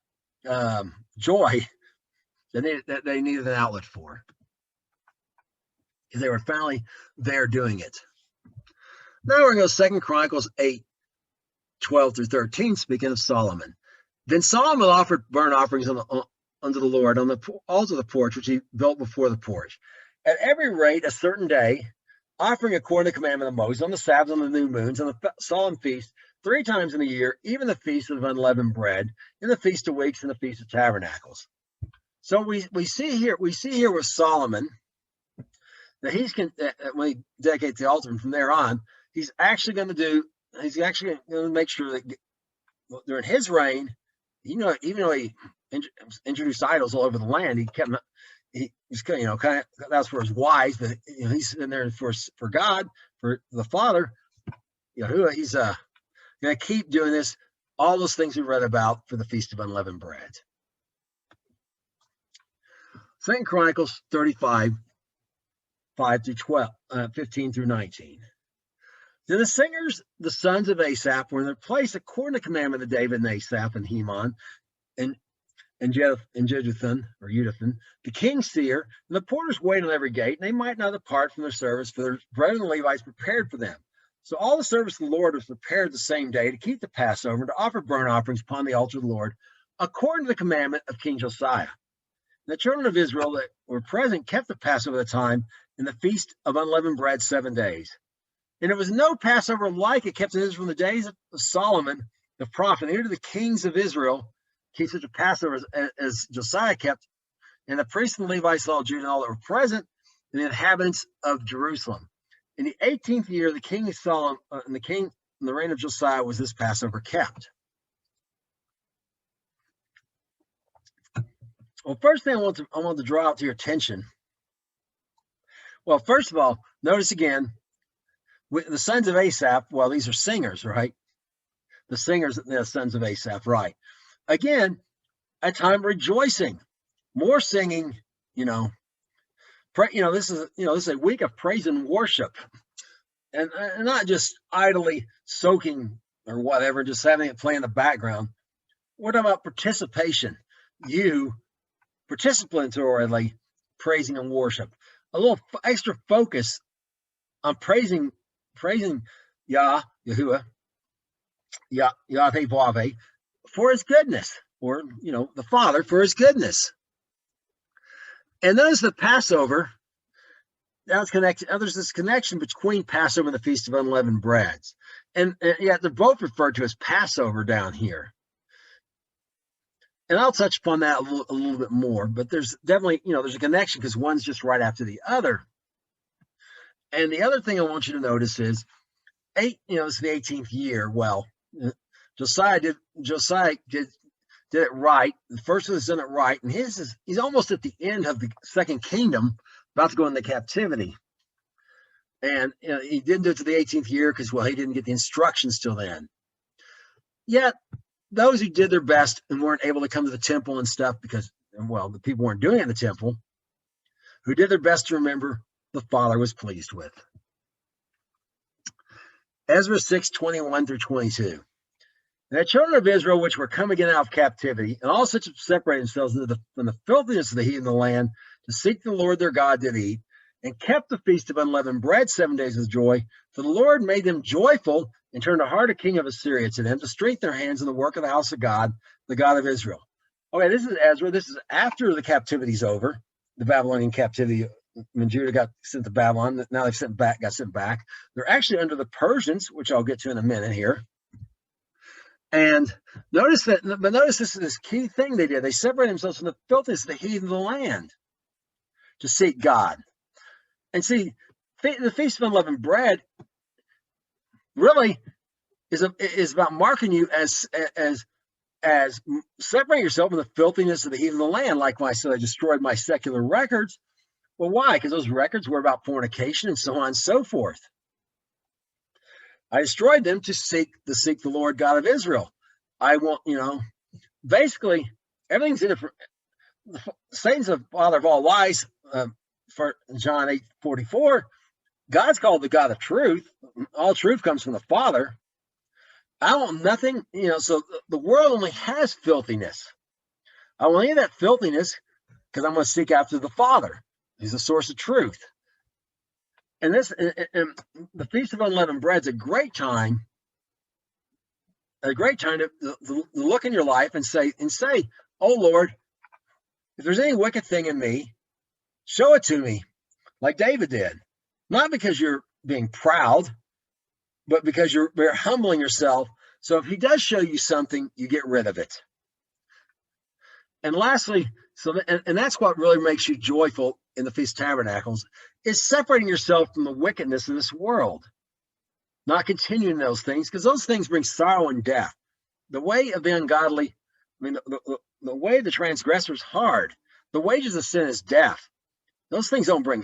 joy that they needed an outlet for, because they were finally there doing it. Now we're going to go 2 Chronicles 8:12 through 13, speaking of Solomon. Then Solomon offered burnt offerings unto the Lord on the altar of the porch, which he built before the porch. At every rate, a certain day, offering according to the commandment of Moses on the Sabbath, on the new moons, on the solemn feast, 3 times in a year, even the feast of unleavened bread, and the feast of weeks, and the feast of tabernacles. So we see here with Solomon that when he dedicates the altar, and from there on, he's actually going to make sure that during his reign, even though he introduced idols all over the land, he was kind of that's for his wives, but he's in there for God, for the Father. He's going to keep doing this, all those things we read about for the Feast of Unleavened Bread. 2 Chronicles 35, 5 through 12, 15 through 19. Then the singers, the sons of Asaph, were in their place according to the commandment of David and Asaph and Heman and Jeduthun, the king's seer, and the porters waited on every gate, and they might not depart from their service, for their brethren the Levites prepared for them. So all the service of the Lord was prepared the same day to keep the Passover and to offer burnt offerings upon the altar of the Lord, according to the commandment of King Josiah. And the children of Israel that were present kept the Passover at the time and the feast of unleavened bread 7 days. And there was no Passover like it kept in Israel in the days of Solomon the prophet, neither the kings of Israel keep such a Passover as Josiah kept, and the priests and the Levites, all Judah, and all that were present, and the inhabitants of Jerusalem. In the 18th year, the king of Solomon, and the reign of Josiah, was this Passover kept. Well, first thing I want to draw out to your attention. Well, first of all, notice again, the sons of Asaph. Well, these are singers, right? The singers, the sons of Asaph, right? Again, a time of rejoicing, more singing. This is a week of praise and worship, and not just idly soaking or whatever, just having it play in the background. What about participation? You participatorily praising and worship. A little extra focus on praising Yah'shua, Yahweh, for his goodness, or the Father for his goodness. And notice the Passover. That's connected. There's this connection between Passover and the Feast of Unleavened Breads, and yet they're both referred to as Passover down here. And I'll touch upon that a little bit more. But there's definitely there's a connection because one's just right after the other. And the other thing I want you to notice is it's the 18th year. Well, Josiah did it right. The first one has done it right, and he's almost at the end of the second kingdom, about to go into captivity. And he didn't do it to the 18th year because, well, he didn't get the instructions till then. Yet those who did their best and weren't able to come to the temple and stuff because, well, the people weren't doing it in the temple, who did their best to remember, the Father was pleased with. Ezra 6:21 through 22. And the children of Israel, which were come again out of captivity, and all such have separated themselves from the filthiness of the heathen of the land, to seek the Lord their God did eat, and kept the feast of unleavened bread 7 days with joy. For the Lord made them joyful, and turned the heart of king of Assyria to them, to strengthen their hands in the work of the house of God, the God of Israel. Okay, this is Ezra. This is after the captivity's over, the Babylonian captivity. When Judah got sent to Babylon, now they've got sent back. They're actually under the Persians, which I'll get to in a minute here. And notice this is this key thing they did. They separated themselves from the filthiness of the heathen of the land to seek God. And see, the Feast of Unleavened Bread really is about marking you as separating yourself from the filthiness of the heathen of the land. Like when I said I destroyed my secular records. Well, why? Because those records were about fornication and so on and so forth. I destroyed them to seek the Lord God of Israel. I want, basically everything's in it. Satan's the father of all lies. For John 8:44, God's called the God of truth. All truth comes from the Father. I want nothing, so the world only has filthiness. I want any of that filthiness because I'm going to seek after the Father. He's the source of truth. And the Feast of Unleavened Bread is a great time to look in your life and say, oh Lord, if there's any wicked thing in me, show it to me, like David did. not because you're being proud, but because you're humbling yourself. So if he does show you something, you get rid of it. And lastly, and that's what really makes you joyful in the Feast of Tabernacles, is separating yourself from the wickedness of this world, not continuing those things, because those things bring sorrow and death. The way of the ungodly, the way of the transgressor is hard. The wages of sin is death. Those things don't bring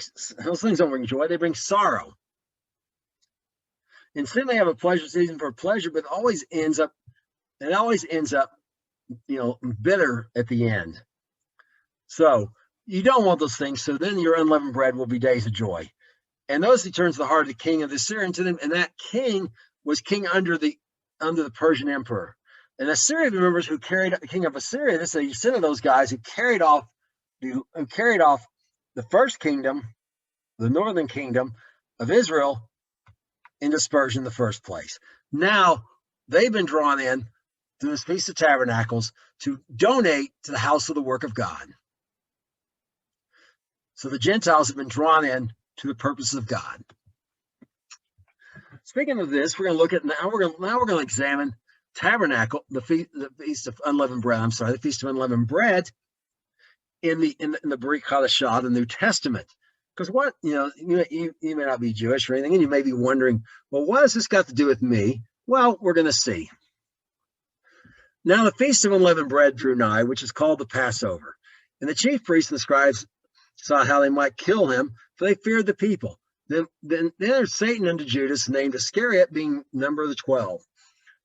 joy. They bring sorrow. And sin may have a pleasure season for pleasure, but it always ends up, bitter at the end. So you don't want those things. So then your unleavened bread will be days of joy. And notice he turns the heart of the king of the Assyrian to them, and that king was king under the Persian emperor. And Assyria, remembers, who carried the king of Assyria. This is a descendant of those guys who carried off the first kingdom, the northern kingdom of Israel, in dispersion in the first place. Now they've been drawn in through this Feast of Tabernacles to donate to the house of the work of God. So the Gentiles have been drawn in to the purposes of God. Speaking of this, we're going to look at we're going to examine tabernacle, the feast of unleavened bread. The Feast of Unleavened Bread in the Brit Hadashah, the New Testament. Because you may not be Jewish or anything, and you may be wondering, well, what has this got to do with me? Well, we're going to see. Now the Feast of Unleavened Bread drew nigh, which is called the Passover. And the chief priests and the scribes saw how they might kill him, for they feared the people. Then there's Satan unto Judas, named Iscariot, being number of the 12.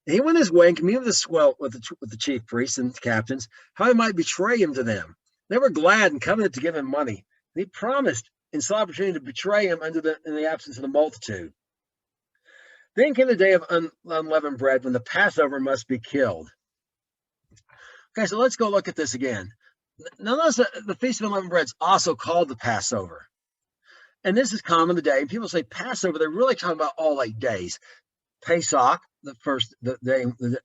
And he went his way and communed with the chief priests and the captains, how he might betray him to them. They were glad and covenanted to give him money. And he promised and saw opportunity to betray him in the absence of the multitude. Then came the day of unleavened bread, when the Passover must be killed. Okay, so let's go look at this again. Now notice that the Feast of Unleavened Bread is also called the Passover. And this is common today. People say Passover, they're really talking about all 8 days. Pesach, the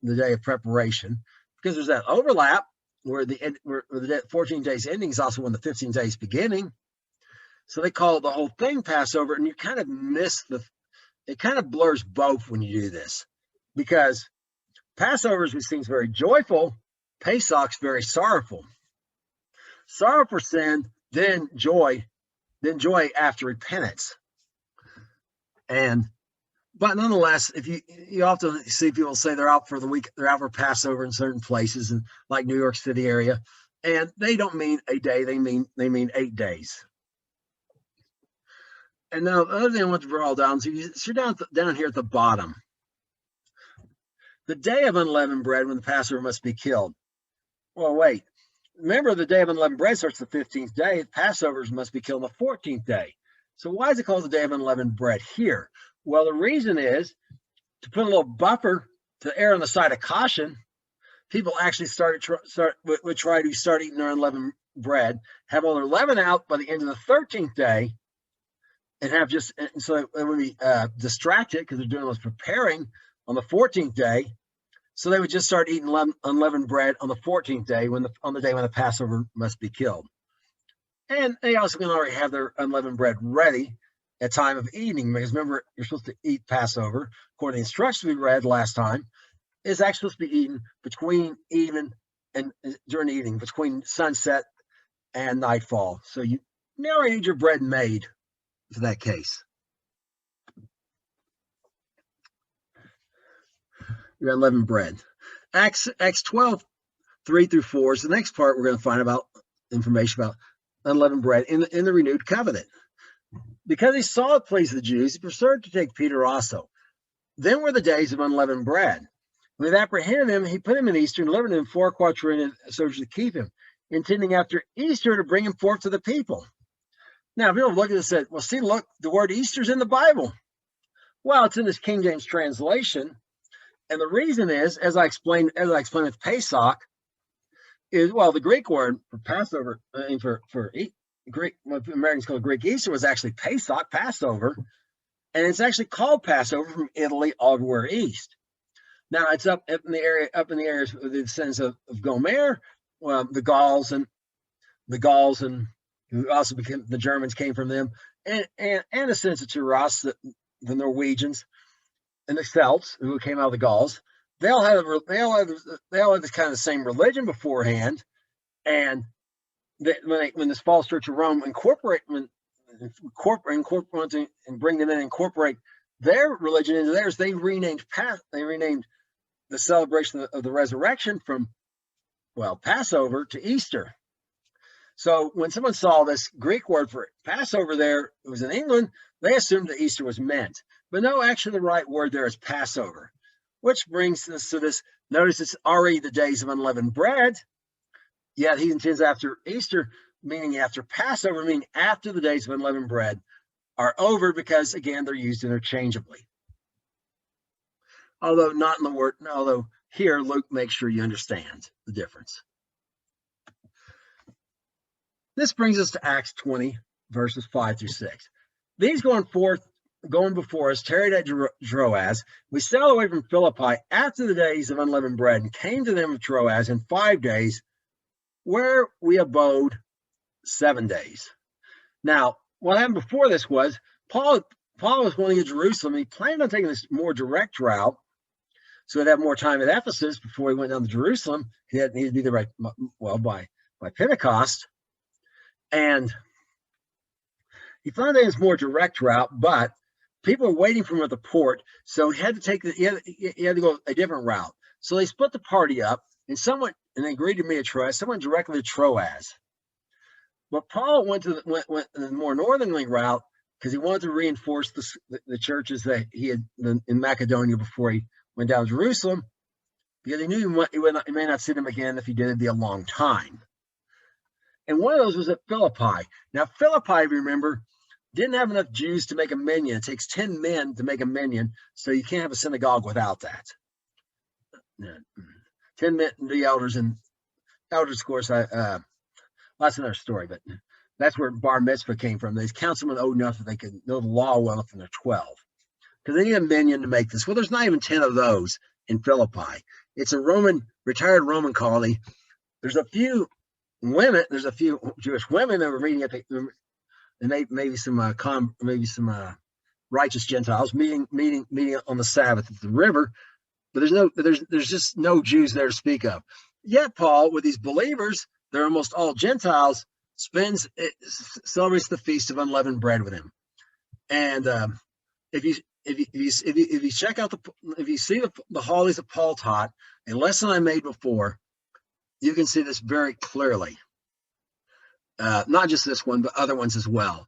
day of preparation, because there's that overlap where the 14 days ending is also when the 15 days beginning. So they call the whole thing Passover, and you kind of it kind of blurs both when you do this, because Passover seems very joyful, Pesach's very sorrowful. Sorrow for sin, then joy after repentance. But nonetheless, if you often see people say they're out for the week, they're out for Passover in certain places, and like New York City area, and they don't mean a day, they mean 8 days. And now the other thing I want to draw down, so you're down here at the bottom. The day of unleavened bread, when the Passover must be killed. Well, wait. Remember, the day of unleavened bread starts the 15th day. Passovers must be killed on the 14th day. So why is it called the day of unleavened bread here? Well, the reason is to put a little buffer to err on the side of caution. People actually would try to start eating their unleavened bread, have all their leaven out by the end of the 13th day, and so they would be distracted because they're doing what's preparing on the 14th day. So they would just start eating unleavened bread on the 14th day, on the day when the Passover must be killed. And they also can already have their unleavened bread ready at time of eating, because remember, you're supposed to eat Passover, according to the instructions we read last time, is actually supposed to be eaten during the evening, between sunset and nightfall. So you already need your bread made for that case. Your unleavened bread. Acts 12, 3-4 is the next part we're going to find about information about unleavened bread in the renewed covenant. Because he saw it pleased the Jews, he preferred to take Peter also. Then were the days of unleavened bread. When they apprehended him, he put him in Easter and delivered him 4 quaternion soldiers to keep him, intending after Easter to bring him forth to the people. Now, people look at this and say, well, see, look, the word Easter's in the Bible. Well, it's in this King James translation. And the reason is, as I explained with Pesach, is, well, the Greek word for Passover, Greek, what Americans call Greek Easter, was actually Pesach, Passover, and it's actually called Passover from Italy all the way east. Now it's up in the areas of the descendants of Gomer, the Gauls and who also became the Germans came from them, and a sense of Taras, the Norwegians, and the Celts who came out of the Gauls. They all had this kind of the same religion beforehand, and when this false Church of Rome incorporate and bring them in and incorporate their religion into theirs, they renamed the celebration of the resurrection from, well, Passover to Easter. So when someone saw this Greek word for Passover there, it was in England, they assumed that Easter was meant. But no, actually the right word there is Passover, which brings us to this. Notice it's already the days of unleavened bread, yet he intends after Easter, meaning after Passover, meaning after the days of unleavened bread are over, because again, they're used interchangeably. Although here Luke makes sure you understand the difference. This brings us to Acts 20, verses 5 through 6. These going before us tarried at Troas. We sailed away from Philippi after the days of unleavened bread, and came to them of Troas in 5 days, where we abode 7 days. Now, what happened before this was Paul was going to Jerusalem. He planned on taking this more direct route, so he'd have more time at Ephesus before he went down to Jerusalem. He needed to be there by Pentecost, and he found that it was more direct route, but people were waiting for him at the port, so he had to go a different route. So they split the party up, and they agreed to meet at Troas. Someone directly to Troas. But Paul went the more northerly route because he wanted to reinforce the churches that he had in Macedonia before he went down to Jerusalem, because he knew he may not see them again. If he did, it'd be a long time. And one of those was at Philippi. Now, Philippi, remember, didn't have enough Jews to make a minyan. It takes 10 men to make a minyan, so you can't have a synagogue without that. 10 men, the elders, of course, that's another story, but that's where bar mitzvah came from. These councilmen old enough that they could know the law well enough, and they're 12. Because they need a minyan to make this. Well, there's not even 10 of those in Philippi. It's a retired Roman colony. There's a few Jewish women that were reading it, and maybe some righteous Gentiles meeting on the Sabbath at the river, but there's just no Jews there to speak of. Yet Paul, with these believers, they're almost all Gentiles, celebrates the feast of unleavened bread with him. And if you check out if you see the holidays that Paul taught, a lesson I made before, you can see this very clearly. Not just this one, but other ones as well.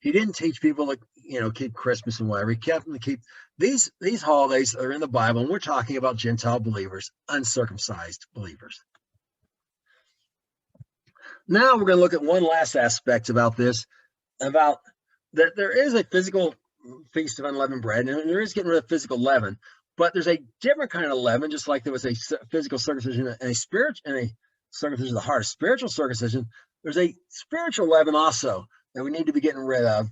He didn't teach people to keep Christmas and whatever. He kept them to keep these holidays that are in the Bible, and we're talking about Gentile believers, uncircumcised believers. Now we're going to look at one last aspect about this, about that there is a physical feast of unleavened bread, and there is getting rid of physical leaven, but there's a different kind of leaven, just like there was a physical circumcision and a circumcision of the heart, a spiritual circumcision. There's a spiritual leaven also that we need to be getting rid of,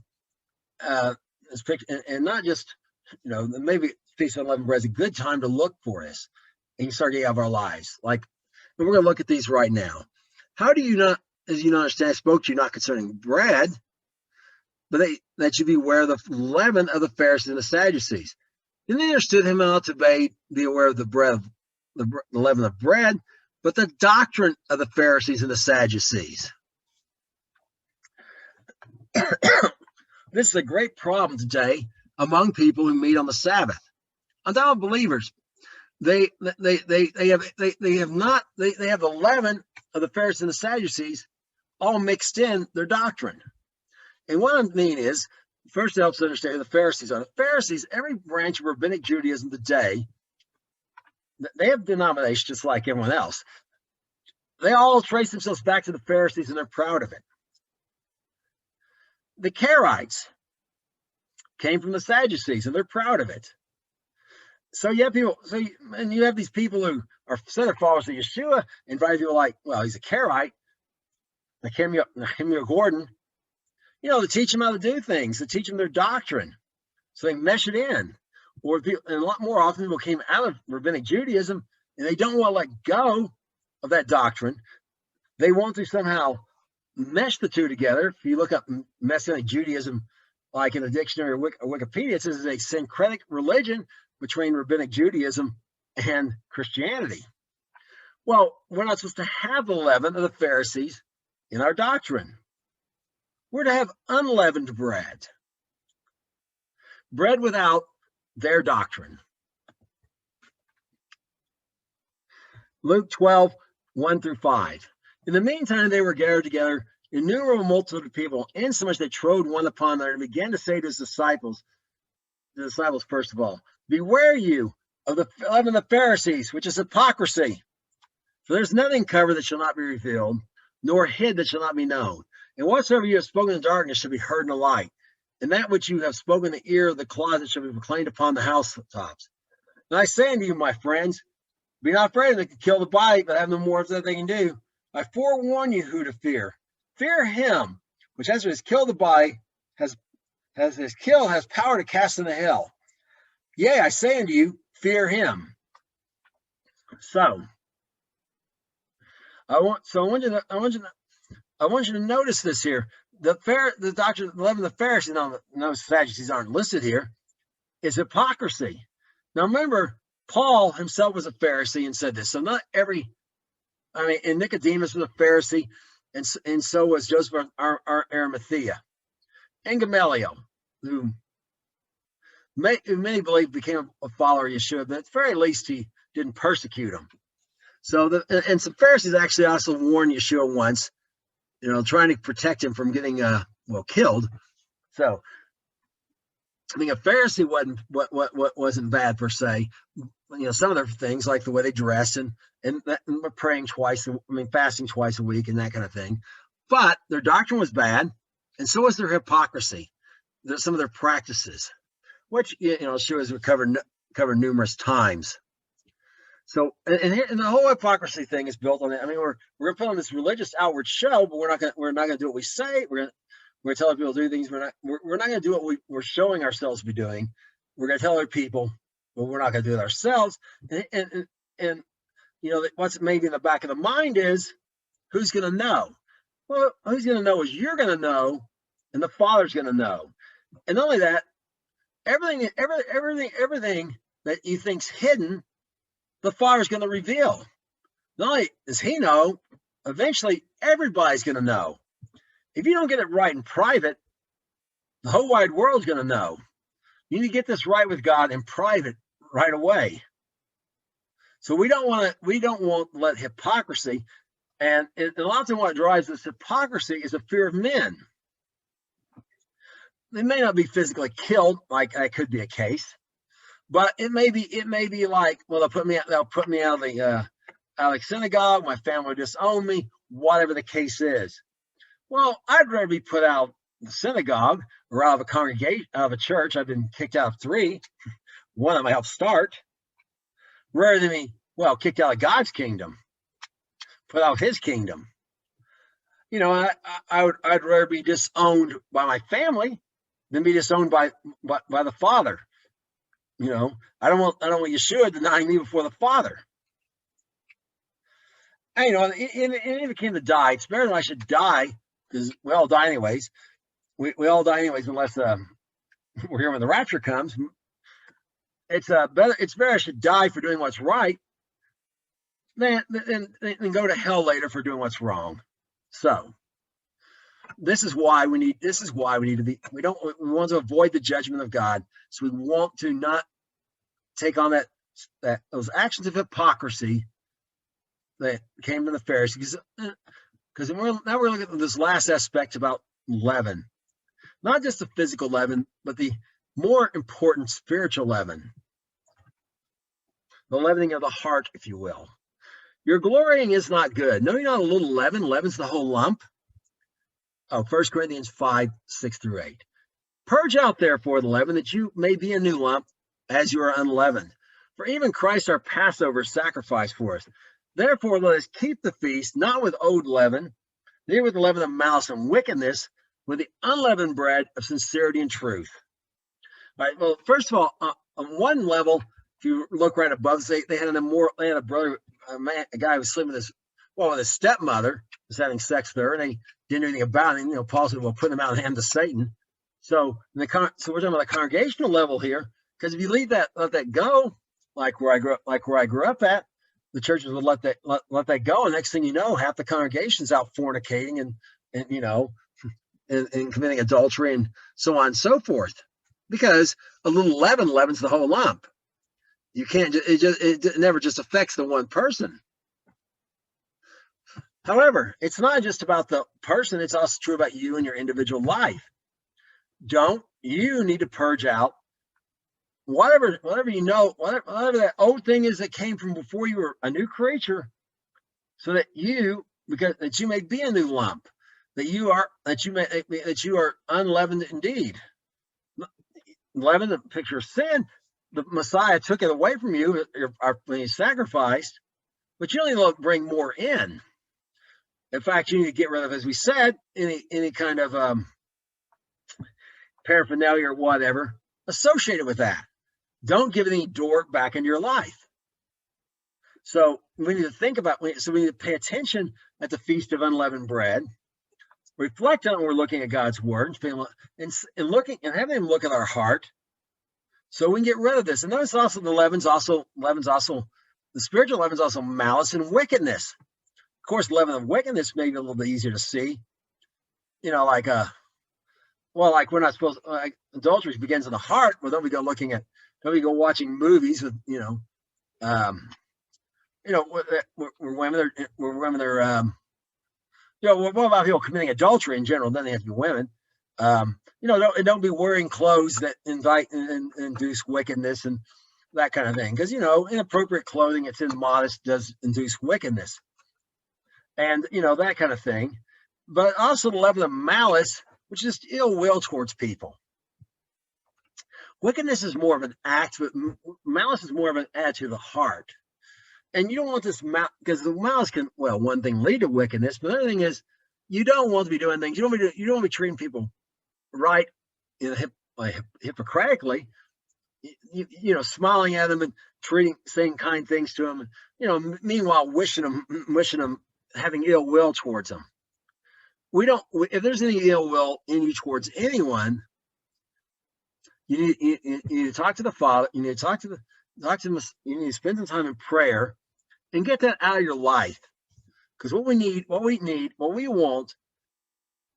and not just, maybe feast of unleavened bread is a good time to look for this and start getting out of our lives. And we're going to look at these right now. How do you not, as you not understand, I spoke to you not concerning bread, but that you beware of the leaven of the Pharisees and the Sadducees. Then they understood him not to be aware of the leaven of bread, but the doctrine of the Pharisees and the Sadducees. This is a great problem today among people who meet on the Sabbath. On top of believers, they have the leaven of the Pharisees and the Sadducees all mixed in their doctrine. And what I mean is, first it helps to understand who the Pharisees are. The Pharisees, every branch of rabbinic Judaism today, they have denominations just like everyone else. They all trace themselves back to the Pharisees, and they're proud of it. The Karaites came from the Sadducees, and they're proud of it. So you have these people who are center followers of Yah'shua, and invite people like, well, he's a Karaite, like Hemio Gordon, to teach them how to do things, to teach them their doctrine, so they mesh it in. And a lot more often, people came out of rabbinic Judaism, and they don't want to let go of that doctrine. They want to somehow mesh the two together. If you look up Messianic Judaism, like in a dictionary or Wikipedia, it says it's a syncretic religion between Rabbinic Judaism and Christianity. Well, we're not supposed to have the leaven of the Pharisees in our doctrine. We're to have unleavened bread, bread without their doctrine. Luke 12, 1 through 5. In the meantime, they were gathered together, innumerable multitude of people, insomuch they trode one upon another, and began to say to his disciples, first of all, beware you of the leaven of the Pharisees, which is hypocrisy. For there's nothing covered that shall not be revealed, nor hid that shall not be known. And whatsoever you have spoken in darkness shall be heard in the light. And that which you have spoken in the ear of the closet shall be proclaimed upon the housetops. And I say unto you, my friends, be not afraid they can kill the body, but have no more that they can do. I forewarn you who to fear. Fear him, which after has killed the body, has power to cast into hell. Yea, I say unto you, fear him. So I want you to notice this here. The doctrine of the leaven of the Pharisees, no Sadducees aren't listed here, is hypocrisy. Now remember, Paul himself was a Pharisee and said this. So not every, and Nicodemus was a Pharisee, and so was Joseph Arimathea, and Gamaliel, who many believe became a follower of Yah'shua, but at the very least he didn't persecute him. So and some Pharisees actually also warned Yah'shua once, trying to protect him from getting killed. So a Pharisee wasn't bad per se. Some of their things like the way they dressed and praying fasting twice a week and that kind of thing. But their doctrine was bad, and so was their hypocrisy. Some of their practices, which Yah'shua has covered numerous times. So, and the whole hypocrisy thing is built on it. We're gonna put on this religious outward show, but we're not gonna do what we say. We're gonna tell people to do things. We're not gonna do what we're showing ourselves to be doing. We're gonna tell other people, but we're not gonna do it ourselves. And what's maybe in the back of the mind is, who's gonna know? Well, who's gonna know is you're gonna know, and the Father's gonna know. And not only that, everything that you think's hidden, the Father's going to reveal. Not only does he know, eventually everybody's going to know. If you don't get it right in private, the whole wide world's going to know. You need to get this right with God in private right away. So we don't want to let hypocrisy, and a lot of times what drives this hypocrisy is a fear of men. They may not be physically killed, like that could be a case. But it may be like, well, they'll put me out of the synagogue. My family will disown me, whatever the case is. Well, I'd rather be put out of the synagogue or out of a congregation, out of a church. I've been kicked out of 3. One of them I helped start, rather than be kicked out of God's kingdom, put out of His kingdom. I'd rather be disowned by my family than be disowned by the Father. I don't want Yah'shua denying me before the Father. And if it came to die, it's better than I should die, because we all die anyways. We all die anyways, unless we're here when the rapture comes. It's better I should die for doing what's right than go to hell later for doing what's wrong. So this is why we need to be. We want to avoid the judgment of God. So we want to not take on those actions of hypocrisy that came from the Pharisees. Because we're looking at this last aspect about leaven, not just the physical leaven, but the more important spiritual leaven, the leavening of the heart, if you will. Your glorying is not good. No, you're not a little leaven. Leaven's the whole lump. 1 Corinthians 5, 6 through 8. Purge out, therefore, the leaven, that you may be a new lump, as you are unleavened. For even Christ our Passover sacrificed for us. Therefore, let us keep the feast, not with old leaven, neither with the leaven of malice and wickedness, with the unleavened bread of sincerity and truth. All right. Well, first of all, on one level, if you look right above, they had a brother, a guy who was sleeping with his stepmother, was having sex with her, and they didn't know anything about it. Paul said, "Well, put them out of the hand of Satan." So, we're talking about the congregational level here, because if you let that go, like where I grew up at, the churches would let that go, and next thing you know, half the congregation's out fornicating and committing adultery and so on and so forth, because a little leaven leavens the whole lump. You can't. It never just affects the one person. However, it's not just about the person; it's also true about you and your individual life. You need to purge out whatever whatever that old thing is that came from before you were a new creature, so that you may be a new lump, that you are unleavened indeed. Leaven, the picture of sin. The Messiah took it away from you when he sacrificed, but you only bring more in. In fact, you need to get rid of, as we said, any kind of paraphernalia or whatever associated with that. Don't give any door back into your life. So we need to think about. So we need to pay attention at the Feast of Unleavened Bread. Reflect on when we're looking at God's Word and having Him look at our heart, so we can get rid of this. And notice also the spiritual leaven's also malice and wickedness. Of course, leaven of wickedness may be a little bit easier to see. Like we're not supposed to, adultery begins in the heart. Well, don't we go watching movies with where women are what about people committing adultery in general? Then they have to be women. Don't be wearing clothes that invite and induce wickedness and that kind of thing. Because inappropriate clothing that's immodest does induce wickedness, and that kind of thing. But also the level of malice, which is ill will towards people. Wickedness is more of an act, but malice is more of an attitude of the heart. And you don't want this because the malice can, one thing lead to wickedness, but the other thing is you don't want to be doing things. You don't want to be treating people right, hypocritically. Smiling at them and saying kind things to them. Meanwhile wishing them having ill will towards them. If there's any ill will in you towards anyone, you need to talk to the Father. You need to you need to spend some time in prayer and get that out of your life. Because what we want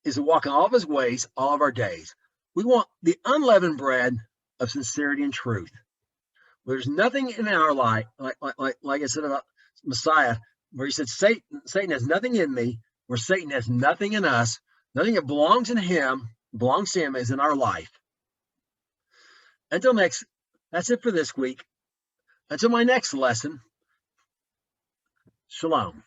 is to walk in all of His ways all of our days. We want the unleavened bread of sincerity and truth. There's nothing in our life, like I said about Messiah, where He said, Satan has nothing in me, where Satan has nothing in us. Nothing that belongs to him is in our life. That's it for this week. Until my next lesson, shalom.